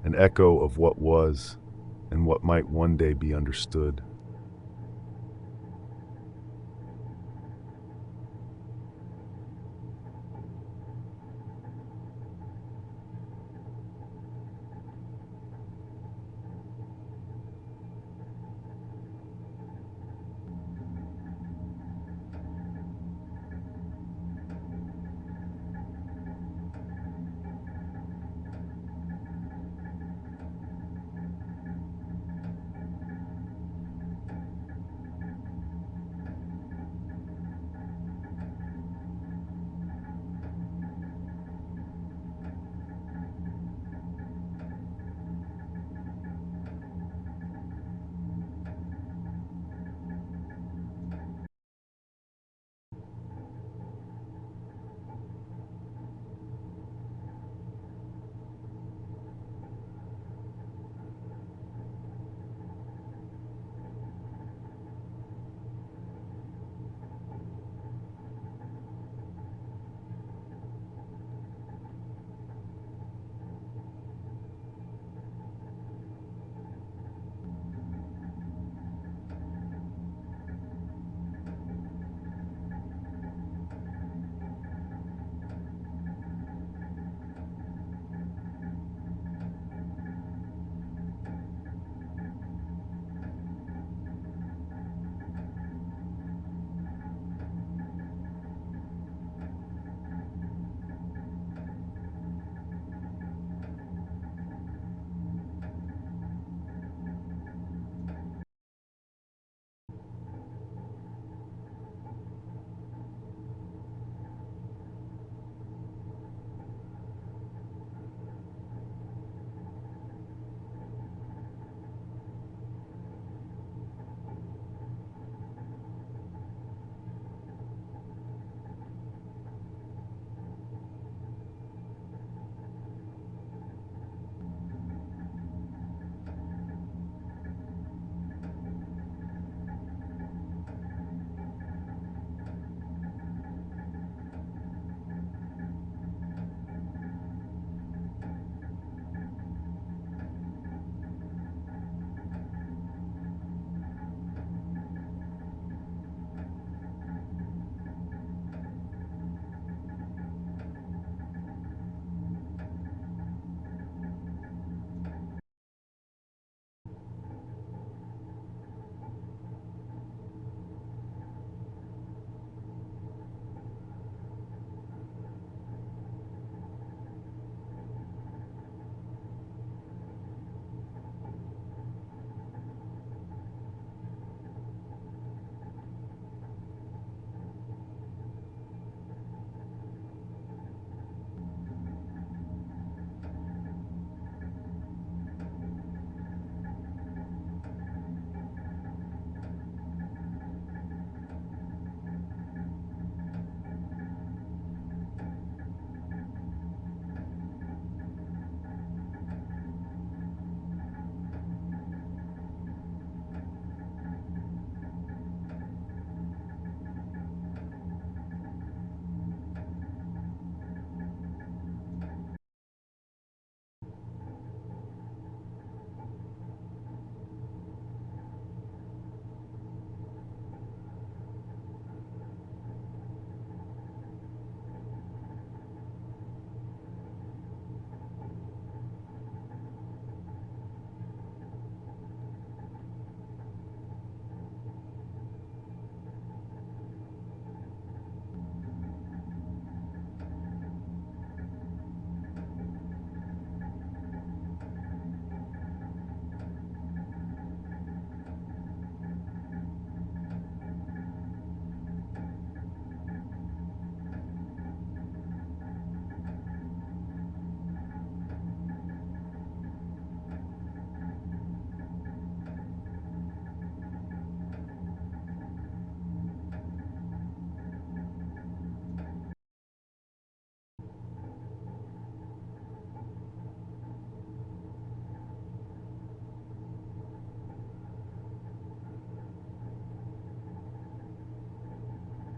an echo of what was and what might one day be understood.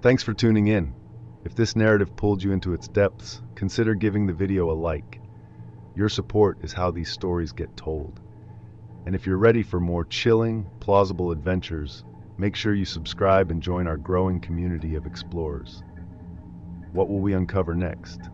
Thanks for tuning in. If this narrative pulled you into its depths, consider giving the video a like. Your support is how these stories get told. And if you're ready for more chilling, plausible adventures, make sure you subscribe and join our growing community of explorers. What will we uncover next?